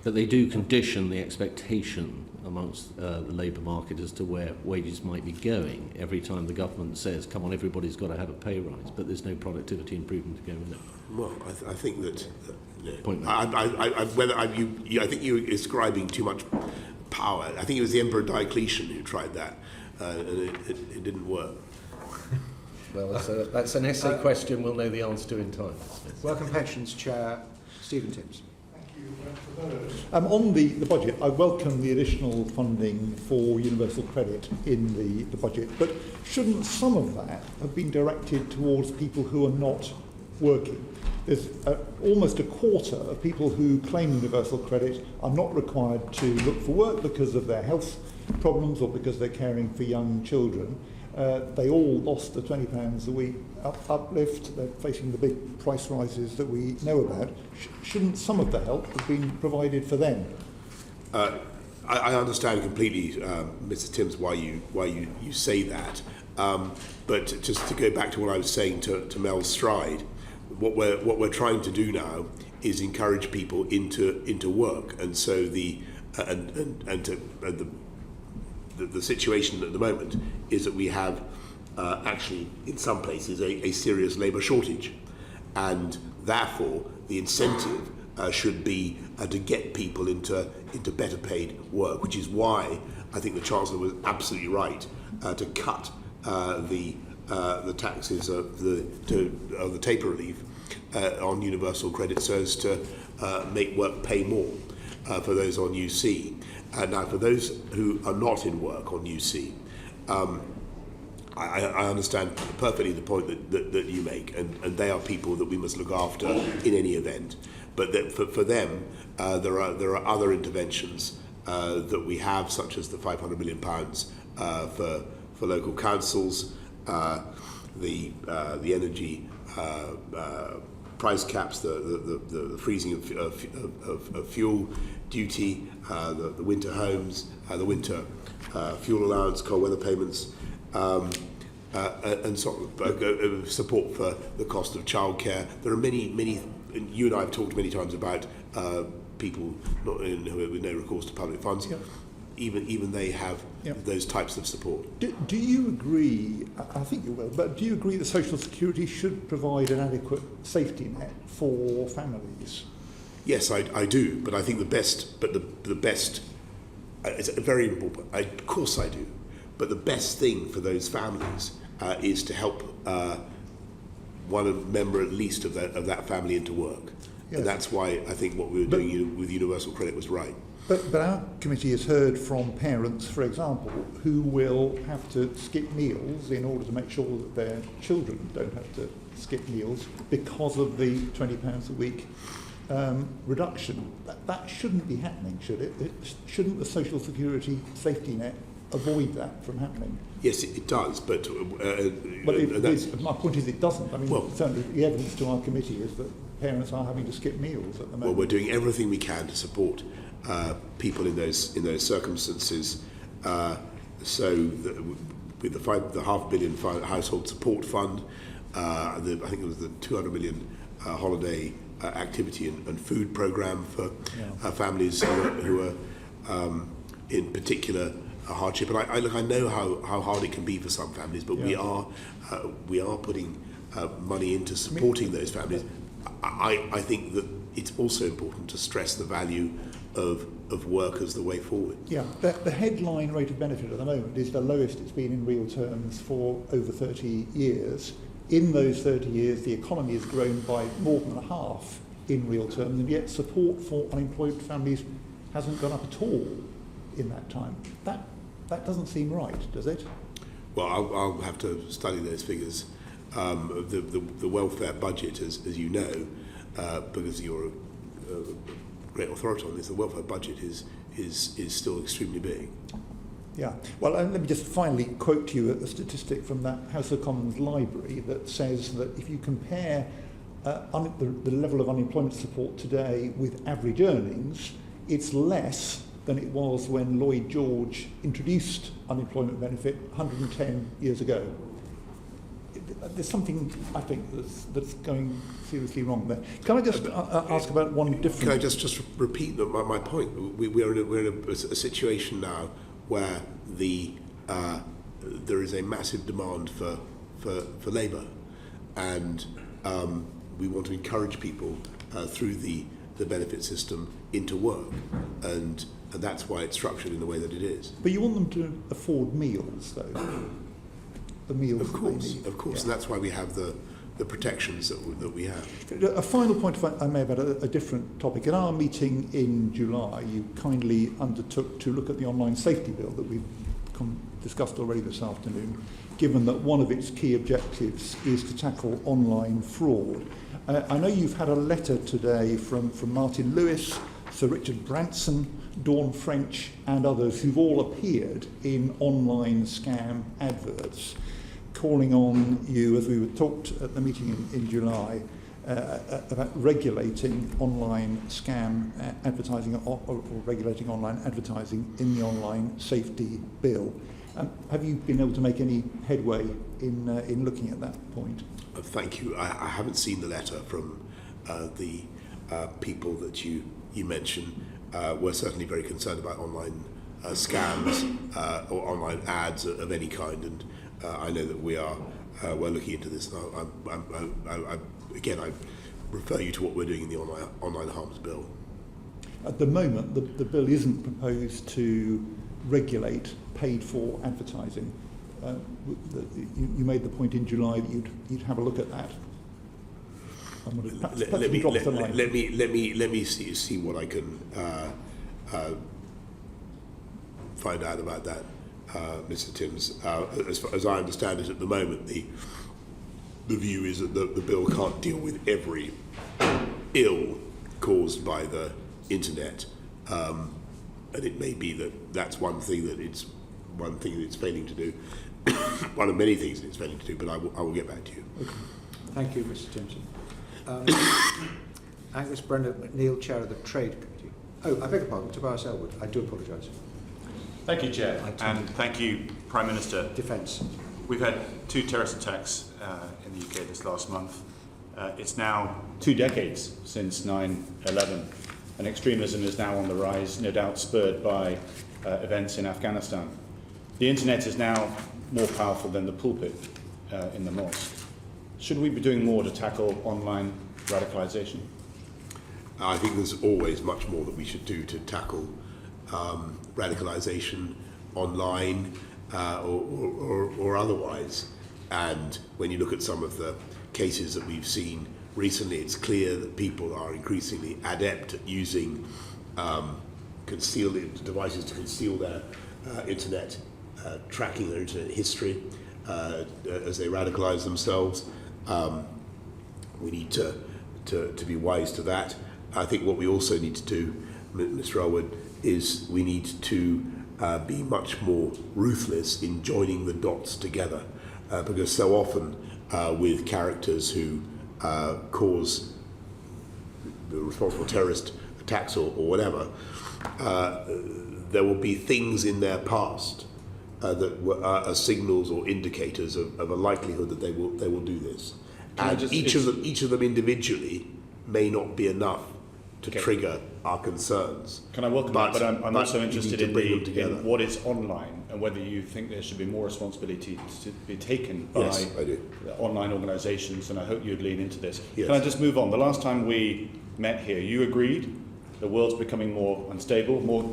But they do condition the expectation amongst the labour market as to where wages might be going every time the government says, come on, everybody's got to have a pay rise, but there's no productivity improvement to go with it. Well, I think that... Point I think you're ascribing too much power. I think it was the Emperor Diocletian who tried that. And it didn't work. Well, that's an essay question we'll know the answer to in time. Welcome Pensions Chair Stephen Timms. Thank you. On the budget, I welcome the additional funding for universal credit in the budget, but shouldn't some of that have been directed towards people who are not working? There's almost a quarter of people who claim universal credit are not required to look for work because of their health problems or because they're caring for young children. They all lost the £20 a week uplift. They're facing the big price rises that we know about. Shouldn't some of the help have been provided for them? I understand completely, Mr. Timms, why you say that. But just to go back to what I was saying to Mel Stride, what we're trying to do now is encourage people into work, and so the situation at the moment is that we have actually in some places a serious labour shortage, and therefore the incentive should be to get people into better paid work, which is why I think the Chancellor was absolutely right to cut the taxes of the taper relief on universal credit so as to make work pay more for those on UC. Now, for those who are not in work on UC, I understand perfectly the point that you make, and they are people that we must look after in any event. But that for them, there are other interventions that we have, such as the £500 million for local councils, the energy price caps, the freezing of fuel duty, the winter homes, the winter fuel allowance, cold weather payments, and support for the cost of childcare. There are many. You and I have talked many times about people with no recourse to public funds. Yeah. Even they have those types of support. Do you agree, I think you will, but do you agree that Social Security should provide an adequate safety net for families? Yes, I do, but I think the best, it's very important, of course I do, but the best thing for those families is to help one member at least of that family into work. Yes. And that's why I think what we were doing with universal credit was right. But our committee has heard from parents, for example, who will have to skip meals in order to make sure that their children don't have to skip meals because of the £20 a week reduction. That shouldn't be happening, should it? Shouldn't the Social Security safety net avoid that from happening? Yes, it does, but my point is it doesn't. I mean, certainly the evidence to our committee is that parents are having to skip meals at the moment. Well, we're doing everything we can to support people in those circumstances. With the £500 million household support fund, I think it was the 200 million holiday activity and food programme for families who are in particular hardship. And I know how hard it can be for some families, but we are putting money into supporting those families. I think that it's also important to stress the value of work as the way forward. Yeah, the headline rate of benefit at the moment is the lowest it's been in real terms for over 30 years. In those 30 years, the economy has grown by more than half in real terms, and yet support for unemployed families hasn't gone up at all in that time. That doesn't seem right, does it? Well, I'll have to study those figures. The welfare budget, as you know, because you're a great authority on this, the welfare budget is still extremely big. Yeah. Well, let me just finally quote to you a statistic from that House of Commons library that says that if you compare the level of unemployment support today with average earnings, it's less than it was when Lloyd George introduced unemployment benefit 110 years ago. There's something, I think, that's going seriously wrong there. Can I just ask about one different... Can I just repeat my point? We're in a situation now where there is a massive demand for labour, and we want to encourage people through the benefit system into work, and that's why it's structured in the way that it is. But you want them to afford meals, though. The meals, of course, and that's why we have the protections that we have. A final point, if I may, about a different topic. In our meeting in July, you kindly undertook to look at the online safety bill that we've discussed already this afternoon, given that one of its key objectives is to tackle online fraud. I know you've had a letter today from Martin Lewis, Sir Richard Branson, Dawn French and others who've all appeared in online scam adverts, calling on you, as we talked at the meeting in July, about regulating online scam advertising or regulating online advertising in the online safety bill. Have you been able to make any headway in looking at that point? Thank you. I haven't seen the letter from the people that you mentioned. We're certainly very concerned about online scams or online ads of any kind, and I know that we're looking into this. I refer you to what we're doing in the online harms bill. At the moment, the bill isn't proposed to regulate paid-for advertising. You made the point in July that you'd have a look at that. Let me see what I can find out about that, Mr. Timms. As I understand it at the moment, the view is that the bill can't deal with every ill caused by the internet, and it may be that that's one thing that it's failing to do. One of many things that it's failing to do, but I will get back to you. Okay. Thank you, Mr. Timson. Angus Brendan McNeill, Chair of the Trade Committee. Oh, I beg your pardon, Tobias Elwood. I do apologise. Thank you, Chair, and thank you, Prime Minister. Defence. We've had 2 terrorist attacks in the UK this last month. It's now 2 decades since 9/11, and extremism is now on the rise, no doubt spurred by events in Afghanistan. The internet is now more powerful than the pulpit in the mosque. Should we be doing more to tackle online radicalisation? I think there's always much more that we should do to tackle radicalisation online or otherwise. And when you look at some of the cases that we've seen recently, it's clear that people are increasingly adept at using concealed devices to conceal their internet tracking, their internet history as they radicalise themselves. We need to be wise to that. I think what we also need to do, Mr. Elwood, is we need to be much more ruthless in joining the dots together, because so often with characters who cause the responsible terrorist attacks or whatever, there will be things in their past that are signals or indicators of a likelihood that they will do this. And each of them individually may not be enough to trigger our concerns. Can I welcome that? But I'm also interested in what is online and whether you think there should be more responsibility to be taken by online organisations, and I hope you'd lean into this. Yes. Can I just move on? The last time we met here, you agreed the world's becoming more unstable, more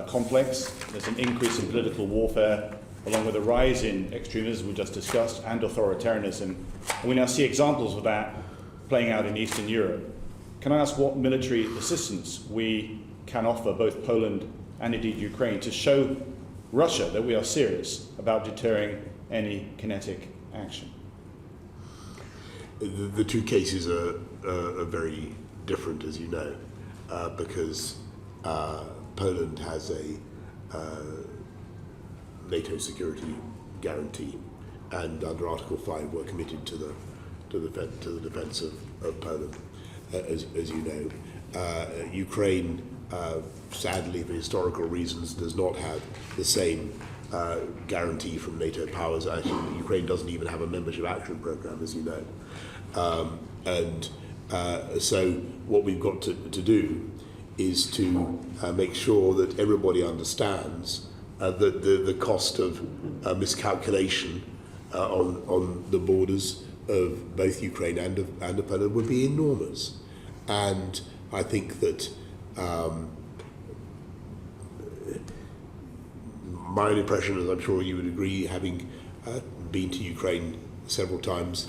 complex. There's an increase in political warfare, along with a rise in extremism we just discussed, and authoritarianism. And we now see examples of that playing out in Eastern Europe. Can I ask what military assistance we can offer both Poland and indeed Ukraine to show Russia that we are serious about deterring any kinetic action? The 2 cases are very different, as you know, because Poland has a NATO security guarantee, and under Article 5 we're committed to the defence of Poland, as you know. Ukraine, sadly for historical reasons, does not have the same guarantee from NATO powers. Actually, Ukraine doesn't even have a membership action programme, as you know. So what we've got to do is to make sure that everybody understands that the cost of miscalculation on the borders of both Ukraine and of Poland would be enormous. And I think that my own impression, as I'm sure you would agree, having been to Ukraine several times,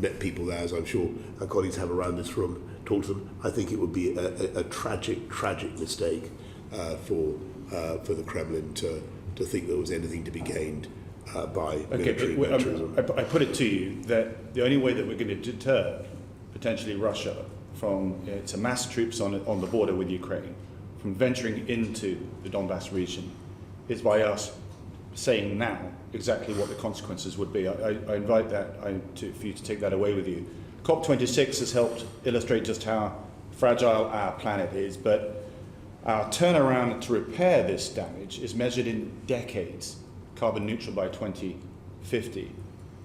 met people there, as I'm sure our colleagues have around this room, talked to them, I think it would be a tragic mistake for the Kremlin to think there was anything to be gained by military militarism. I put it to you that the only way that we're going to deter potentially Russia from to mass troops on the border with Ukraine from venturing into the Donbass region is by us saying now exactly what the consequences would be. I invite that for you to take that away with you. COP26 has helped illustrate just how fragile our planet is, but our turnaround to repair this damage is measured in decades, carbon neutral by 2050.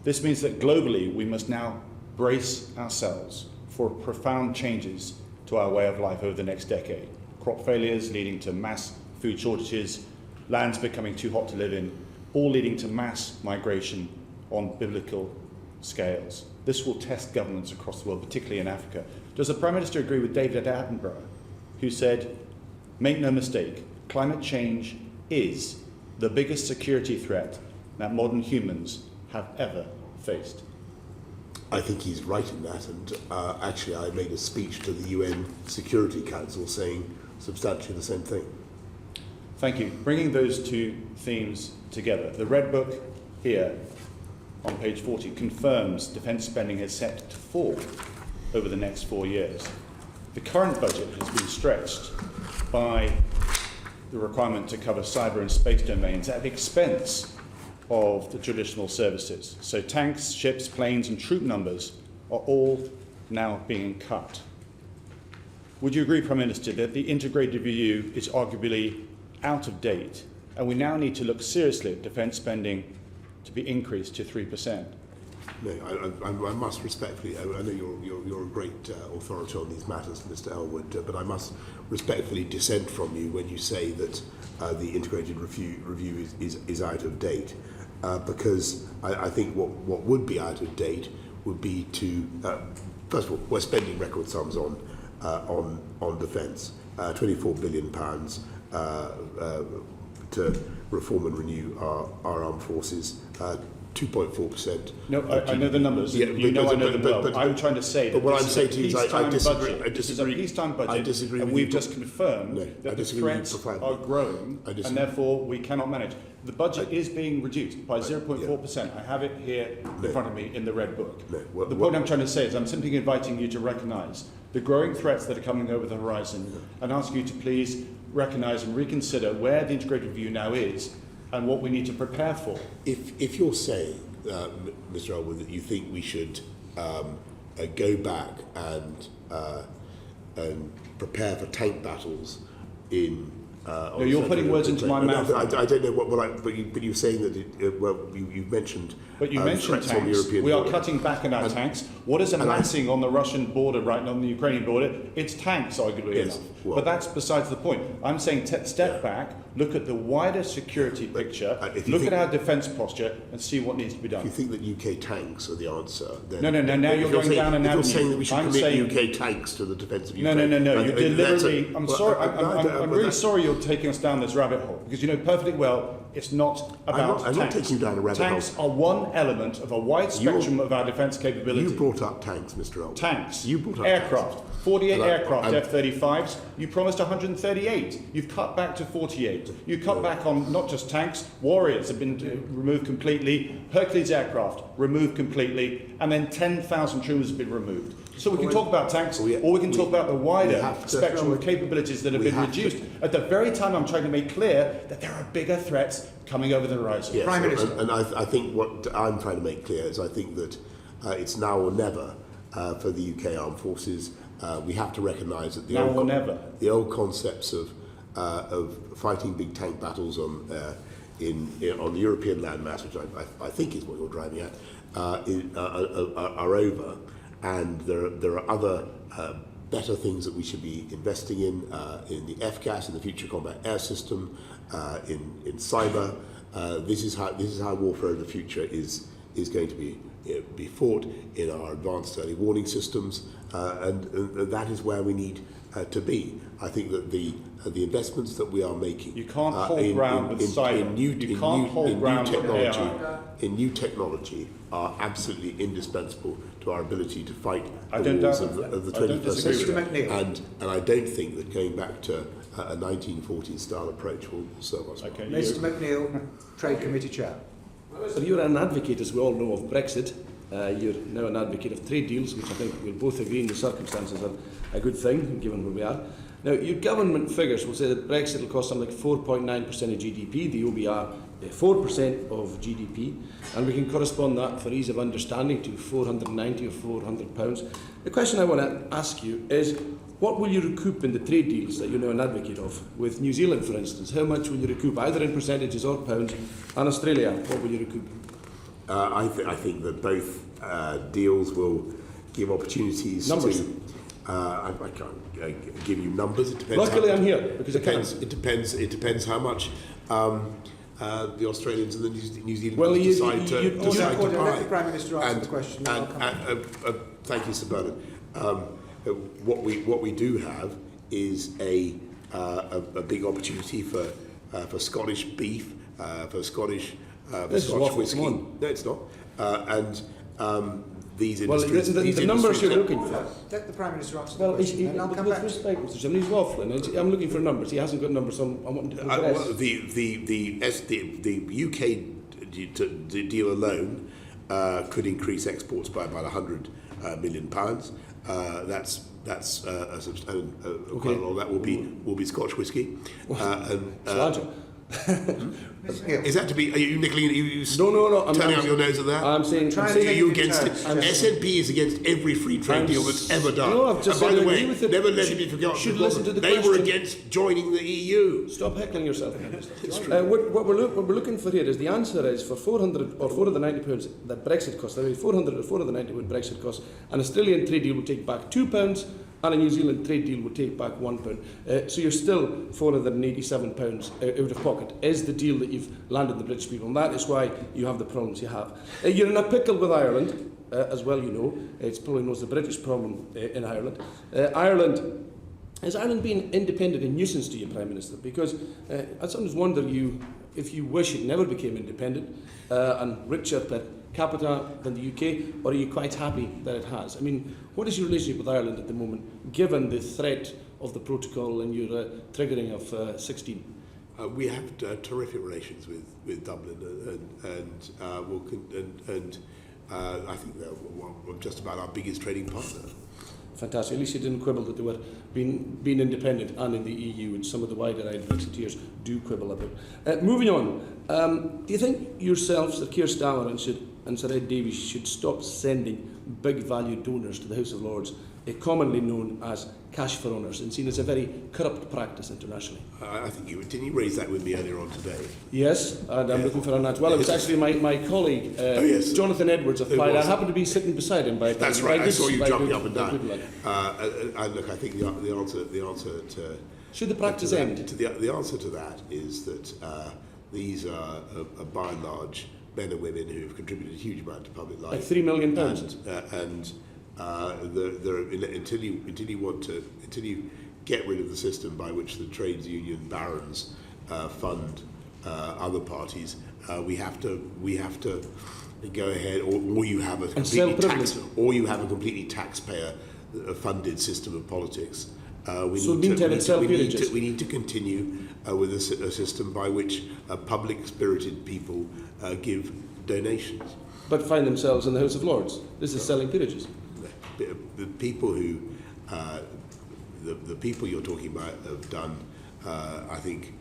This means that globally we must now brace ourselves for profound changes to our way of life over the next decade. Crop failures leading to mass food shortages, lands becoming too hot to live in, all leading to mass migration on biblical scales. This will test governments across the world, particularly in Africa. Does the Prime Minister agree with David Attenborough, who said, "Make no mistake, climate change is the biggest security threat that modern humans have ever faced"? I think he's right in that, and actually I made a speech to the UN Security Council saying substantially the same thing. Thank you. Bringing those 2 themes together, the Red Book here on page 40 confirms defence spending is set to fall over the next 4 years. The current budget has been stretched by the requirement to cover cyber and space domains at the expense of the traditional services. So tanks, ships, planes and troop numbers are all now being cut. Would you agree, Prime Minister, that the integrated review is arguably out of date and we now need to look seriously at defence spending to be increased to 3%? No, I must respectfully, I know you're a great authority on these matters, Mr. Elwood, but I must respectfully dissent from you when you say that the integrated review is out of date, because I think what would be out of date would be to, first of all, we're spending record sums on defence, £24 billion to reform and renew our armed forces. 2.4%. No, I know the numbers. Yeah, I know them well. I'm trying to say that what I'm saying to you is I disagree. This is a peacetime budget, I disagree and with we've you. just confirmed that the threats are growing, and therefore we cannot manage. The budget is being reduced by 0.4%. I have it here in front of me in the Red Book. The point I'm trying to say is I'm simply inviting you to recognise the growing threats that are coming over the horizon and ask you to please recognise and reconsider where the integrated review now is and what we need to prepare for. If you're saying, Mr. Elwood, that you think we should go back and prepare for tank battles in... no, you're putting words into my mouth. I don't know but you're saying that you mentioned. But you mentioned tanks. On the European we are border. cutting back on our tanks. What is amassing on the Russian border, right on the Ukrainian border? It's tanks, arguably enough. Well, but that's besides the point. I'm saying step back, look at the wider security picture, look at our defence posture, and see what needs to be done. If you think that UK tanks are the answer, then... No, now you're going down an avenue. If you're saying that we should commit UK tanks to the defence of Ukraine... No, you're deliberately... I'm sorry, I'm really sorry you're taking us down this rabbit hole, because you know perfectly well it's not about tanks. I'm not taking you down a rabbit hole. Tanks are one element of a wide spectrum of our defence capability. You brought up tanks, Mr. Elwood. Tanks. You brought up aircraft. Tanks. 48 aircraft, F-35s. You promised 138. You've cut back to 48. You cut back on not just tanks, Warriors have been removed completely, Hercules aircraft removed completely, and then 10,000 troopers have been removed. So we can talk about tanks, or we can talk about the wider spectrum of capabilities that have been reduced. At the very time I'm trying to make clear that there are bigger threats coming over the horizon. Yes, Prime Minister. And I think what I'm trying to make clear is I think that it's now or never for the UK Armed Forces. We have to recognise that the old concepts of fighting big tank battles on the European landmass, which I think is what you're driving at, are over. And there are other better things that we should be investing in the FCAS, in the Future Combat Air System, in cyber. This is how warfare of the future is going to be fought in our advanced early warning systems, and that is where we need to be. I think that the investments that we are making, you can't hold ground with cyber. In new technology are absolutely indispensable to our ability to fight the wars of the 21st century. And I don't think that going back to a 1940s style approach will serve us well. Mr. McNeill, Trade Committee Chair. So you're an advocate, as we all know, of Brexit. You're now an advocate of trade deals, which I think we'll both agree in the circumstances are a good thing, given where we are. Now, your government figures will say that Brexit will cost something like 4.9% of GDP, the OBR 4% of GDP, and we can correspond that for ease of understanding to £490 or £400. The question I want to ask you is, what will you recoup in the trade deals that you're now an advocate of? With New Zealand, for instance, how much will you recoup, either in percentages or pounds? And Australia, what will you recoup? I think that both deals will give opportunities numbers. To... I can't give you numbers. It depends. Luckily, I'm here because it depends how much the Australians and the New Zealanders decide to buy. Let the Prime Minister answer the question. Thank you, Sir Bernard. What we do have is a big opportunity for Scottish beef, for Scottish whiskey. No, it's not. These industries. The numbers you're looking for. Let the Prime Minister answer the question. And I'll come back. With respect, Mr. Chairman, he's waffling. I'm looking for numbers. He hasn't got numbers. I'm wanting to progress. The UK deal alone could increase exports by about £100 million. That's quite a lot. That will be Scotch whisky. It's larger. Is that to be? Are you nickling? Are you no. I'm turning up your nose at that? I'm saying. Are you against it? SNP is against every free trade deal that's ever done. No, I've just and by said the I way, agree with it. never let it be forgotten. They were against joining the EU. Stop heckling yourself. What we're looking for here is the answer is for 400 or 490 pounds that Brexit costs. I mean, 400 or 490 pound Brexit costs. An Australian trade deal will take back £2. And a New Zealand trade deal would take back £1. So you're still £487 out of pocket, is the deal that you've landed the British people. And that is why you have the problems you have. You're in a pickle with Ireland, as well you know. It's probably knows the British problem in Ireland. Has Ireland been independent a nuisance to you, Prime Minister? Because I sometimes wonder if you wish it never became independent and richer per capita than the UK, or are you quite happy that it has? I mean, what is your relationship with Ireland at the moment, given the threat of the protocol and your triggering of 16? We have terrific relations with Dublin, and I think they're just about our biggest trading partner. Fantastic. At least you didn't quibble that they were being independent and in the EU, which some of the wider-eyed Brexiteers do quibble about. Moving on, do you think yourself, Sir Keir Starmer and Sir Ed Davies should stop sending big-value donors to the House of Lords, commonly known as cash for honours, and seen as a very corrupt practice internationally? I think didn't you raise that with me earlier on today? Yes, and I'm looking for an answer. Well, it was actually my colleague, Jonathan Edwards, applied. I happened to be sitting beside him. That's right. I saw you jumping up and down. And look, I think the answer to should the practice end? The answer to that is that these are by and large men and women who have contributed a huge amount to public life. Like £3 million. Until you get rid of the system by which the trades union barons fund other parties, we have to go ahead, or you have a completely taxpayer funded system of politics. We need to continue with a system by which public spirited people give donations. But find themselves in the House of Lords. This is selling peerages. The people who, the people you're talking about have done, I think,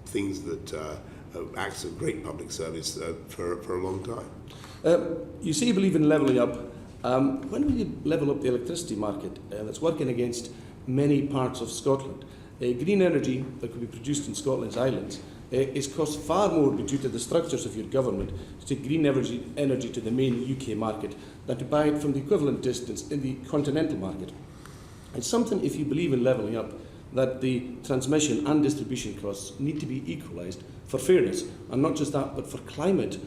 things that acts of great public service for a long time. You say you believe in levelling up. When will you level up the electricity market that's working against many parts of Scotland? Green energy that could be produced in Scotland's islands is cost far more due to the structures of your government to take green energy to the main UK market than to buy it from the equivalent distance in the continental market. It's something, if you believe in levelling up, that the transmission and distribution costs need to be equalised for fairness, and not just that, but for climate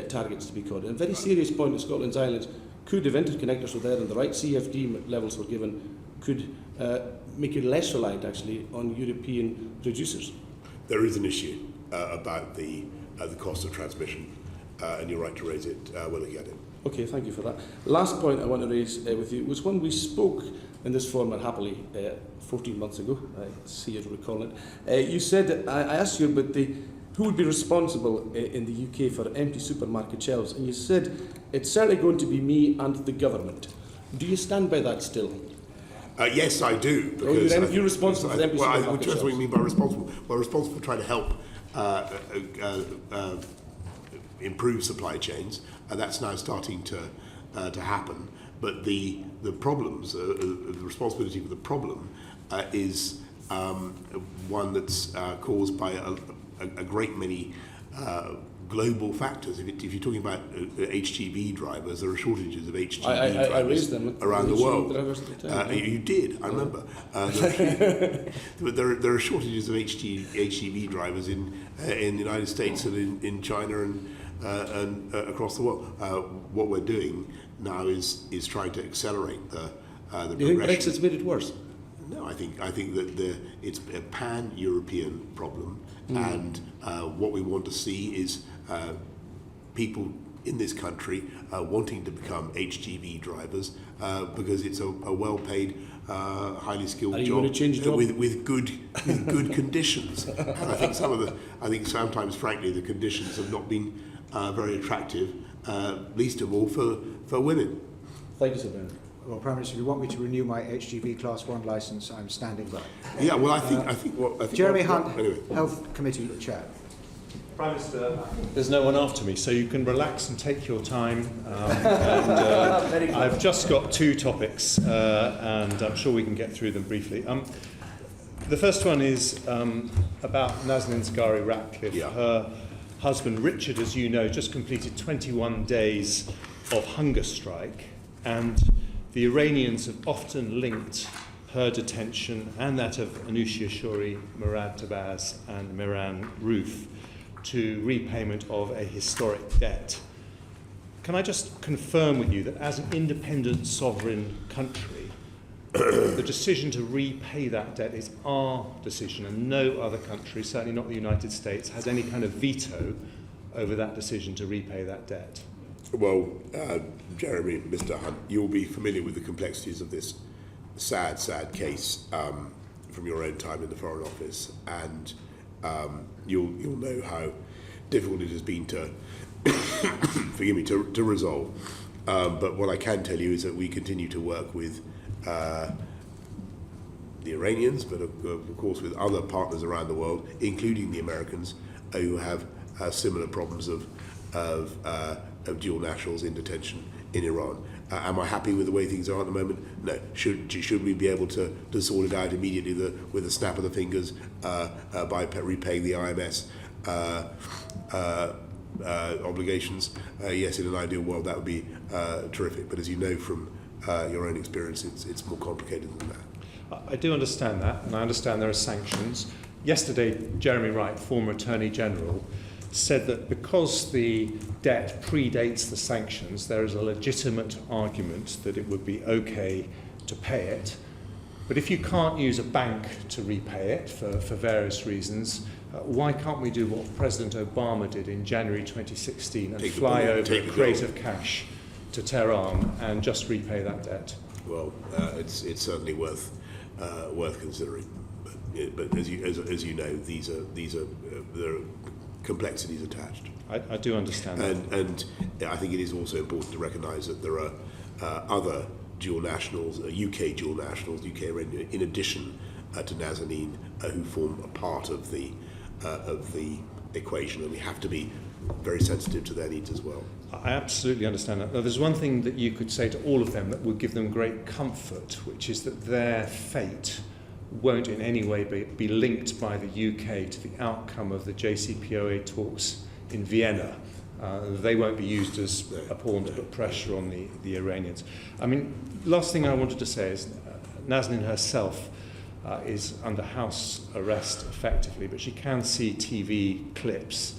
targets to be caught. And a very serious point in Scotland's islands could, if interconnectors were there and the right CFD levels were given, could make you less reliant, actually, on European producers. There is an issue about the cost of transmission, and you're right to raise it. We're looking at it. Okay, thank you for that. Last point I want to raise with you was when we spoke in this format happily 14 months ago. I see you recall it. You said, I asked you about who would be responsible in the UK for empty supermarket shelves, and you said it's certainly going to be me and the government. Do you stand by that still? Yes, I do. Because you're responsible for empty supermarket shelves. What do you mean by responsible? Well, responsible for trying to help improve supply chains, and that's now starting to happen. But the problems, the responsibility for the problem is one that's caused by a great many global factors. If you're talking about HGV drivers, there are shortages of HGV drivers around the world. You did, I remember. But there are shortages of HGV drivers in the United States and in China and across the world. What we're doing now is trying to accelerate the progression. Do you think Brexit's made it worse? No, I think that it's a pan-European problem, and what we want to see is people in this country wanting to become HGV drivers because it's a well-paid, highly skilled job with good conditions. And I think sometimes, frankly, the conditions have not been very attractive, least of all for women. Thank you, Sir Bernard. Well, Prime Minister, if you want me to renew my HGV Class 1 licence, I'm standing by. Yeah, well, I think Jeremy Hunt, anyway. Health Committee Chair. Prime Minister, there's no one after me, so you can relax and take your time. I've just got two topics, and I'm sure we can get through them briefly. The first one is about Nazanin Zaghari-Ratcliffe. Yeah. Her husband Richard, as you know, just completed 21 days of hunger strike, and the Iranians have often linked her detention and that of Anousheh Shouri, Murad Tabaz and Miran Roof to repayment of a historic debt. Can I just confirm with you that as an independent sovereign country, the decision to repay that debt is our decision, and no other country, certainly not the United States, has any kind of veto over that decision to repay that debt? Well, Jeremy, Mr. Hunt, you'll be familiar with the complexities of this sad, sad case from your own time in the Foreign Office, and you'll know how difficult it has been to, forgive me, to resolve. But what I can tell you is that we continue to work with the Iranians, but of course with other partners around the world, including the Americans, who have similar problems of dual nationals in detention in Iran. Am I happy with the way things are at the moment? No. Should we be able to sort it out immediately with a snap of the fingers by repaying the IMS obligations? Yes, in an ideal world that would be terrific. But as you know from your own experience, it's more complicated than that. I do understand that, and I understand there are sanctions. Yesterday, Jeremy Wright, former Attorney General, said that because the debt predates the sanctions, there is a legitimate argument that it would be okay to pay it. But if you can't use a bank to repay it for various reasons, why can't we do what President Obama did in January 2016 and fly over a crate of cash to Tehran and just repay that debt? Well, it's certainly worth considering. But as you know, there are complexities attached. I do understand that. And I think it is also important to recognise that there are other dual nationals, UK dual nationals, UK in addition to Nazanin, who form a part of the equation, and we have to be very sensitive to their needs as well. I absolutely understand that. Now, there's one thing that you could say to all of them that would give them great comfort, which is that their fate won't in any way be linked by the UK to the outcome of the JCPOA talks in Vienna. They won't be used as a pawn to put pressure on the Iranians. I mean, last thing I wanted to say is Nazanin herself is under house arrest effectively, but she can see TV clips.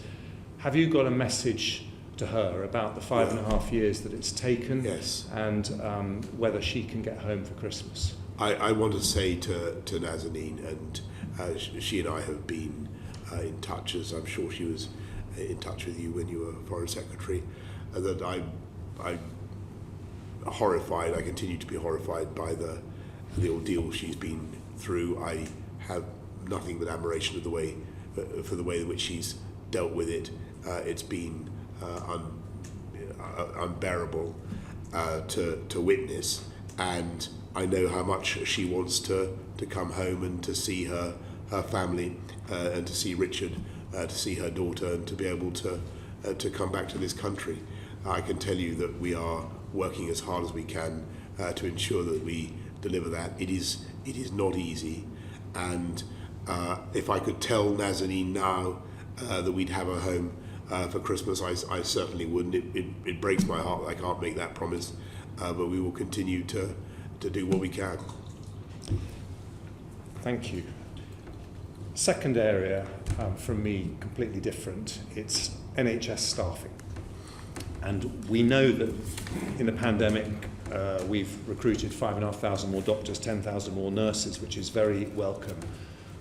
Have you got a message to her about the 5.5 years that it's taken? Yes. And whether she can get home for Christmas? I want to say to Nazanin, and she and I have been in touch, as I'm sure she was in touch with you when you were Foreign Secretary, that I'm horrified, I continue to be horrified by the ordeal she's been through. I have nothing but admiration of for the way in which she's dealt with it. It's been unbearable to witness, and I know how much she wants to come home and to see her family and to see Richard, to see her daughter, and to be able to come back to this country. I can tell you that we are working as hard as we can to ensure that we deliver that. It is not easy, and if I could tell Nazanin now that we'd have her home for Christmas, I certainly wouldn't. It breaks my heart that I can't make that promise, but we will continue to do what we can. Thank you. Second area from me, completely different, it's NHS staffing. And we know that in the pandemic we've recruited 5,500 more doctors, 10,000 more nurses, which is very welcome.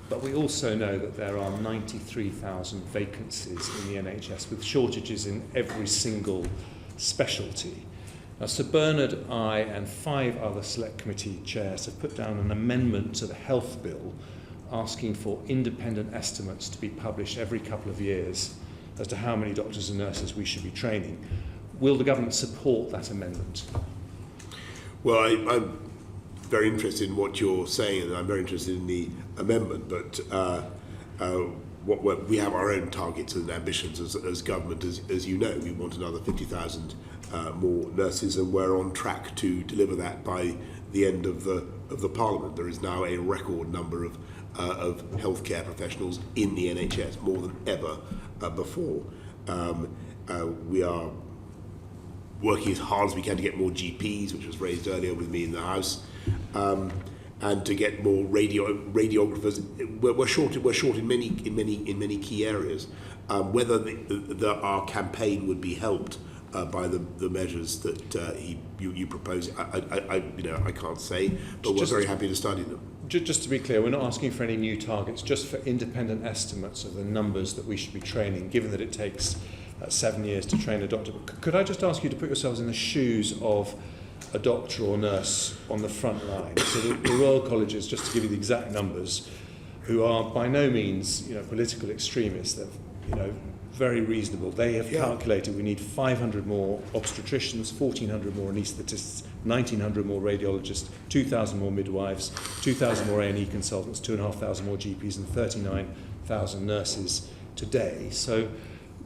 But we also know that there are 93,000 vacancies in the NHS, with shortages in every single specialty. Now, Sir Bernard, I and 5 other Select Committee chairs have put down an amendment to the Health Bill asking for independent estimates to be published every couple of years as to how many doctors and nurses we should be training. Will the government support that amendment? Well, I'm very interested in what you're saying, and I'm very interested in the amendment, but we have our own targets and ambitions as government, as you know. We want another 50,000 more nurses, and we're on track to deliver that by the end of the Parliament. There is now a record number of healthcare professionals in the NHS, more than ever before. We are working as hard as we can to get more GPs, which was raised earlier with me in the House, and to get more radiographers. We're short in many key areas. Whether our campaign would be helped by the measures that you propose, I can't say, but we're very happy to study them. Just to be clear, we're not asking for any new targets, just for independent estimates of the numbers that we should be training, given that it takes 7 years to train a doctor. But could I just ask you to put yourselves in the shoes of a doctor or nurse on the front line? So the Royal Colleges, just to give you the exact numbers, who are by no means political extremists, they're very reasonable. They have calculated we need 500 more obstetricians, 1,400 more anaesthetists, 1,900 more radiologists, 2,000 more midwives, 2,000 more A&E consultants, 2,500 more GPs, and 39,000 nurses today. So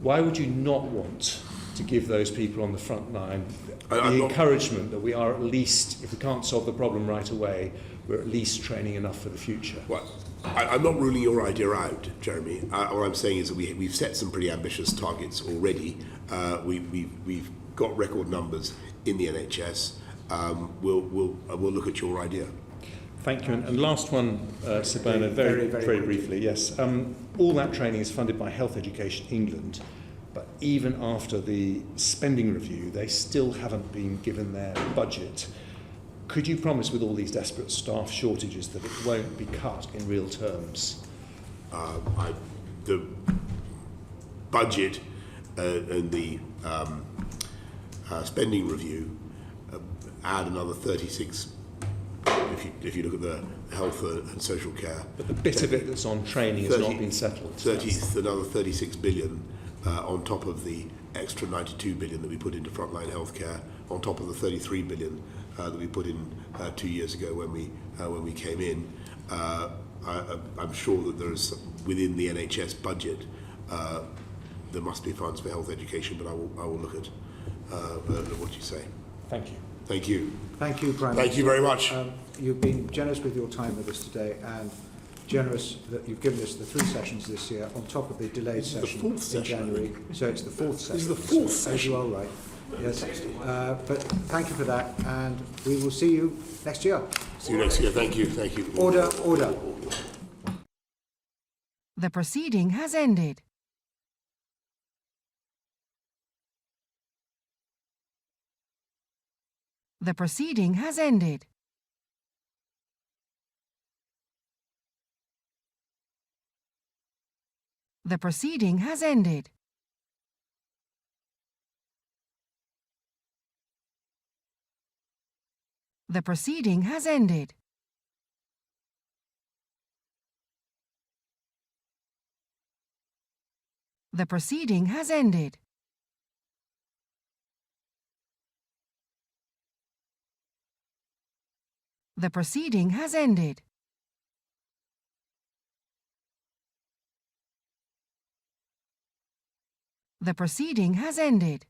why would you not want to give those people on the front line the encouragement that we are at least, if we can't solve the problem right away, we're at least training enough for the future? Well, I'm not ruling your idea out, Jeremy. All I'm saying is that we've set some pretty ambitious targets already. We've got record numbers in the NHS. We'll look at your idea. Thank you. And last one, Sir Bernard, very briefly. Yes. All that training is funded by Health Education England, but even after the spending review, they still haven't been given their budget. Could you promise, with all these desperate staff shortages, that it won't be cut in real terms? The budget and the spending review add another 36. If you look at the health and social care, but the bit of it that's on training has not been settled. Another 36 billion on top of the extra 92 billion that we put into frontline healthcare, on top of the 33 billion that we put in 2 years ago when we came in. I'm sure that there is within the NHS budget there must be funds for health education, but I will look at what you say. Thank you. Thank you. Thank you, Prime Minister. Thank you very much. You've been generous with your time with us today, and generous that you've given us the 3 sessions this year on top of the delayed session in January. So it's the 4th session. This is the 4th session. As you are right. Yes. But thank you for that, and we will see you next year. See you next year. Thank you. Thank you. Order. The proceeding has ended. The proceeding has ended. The proceeding has ended. The proceeding has ended. The proceeding has ended. The proceeding has ended. The proceeding has ended.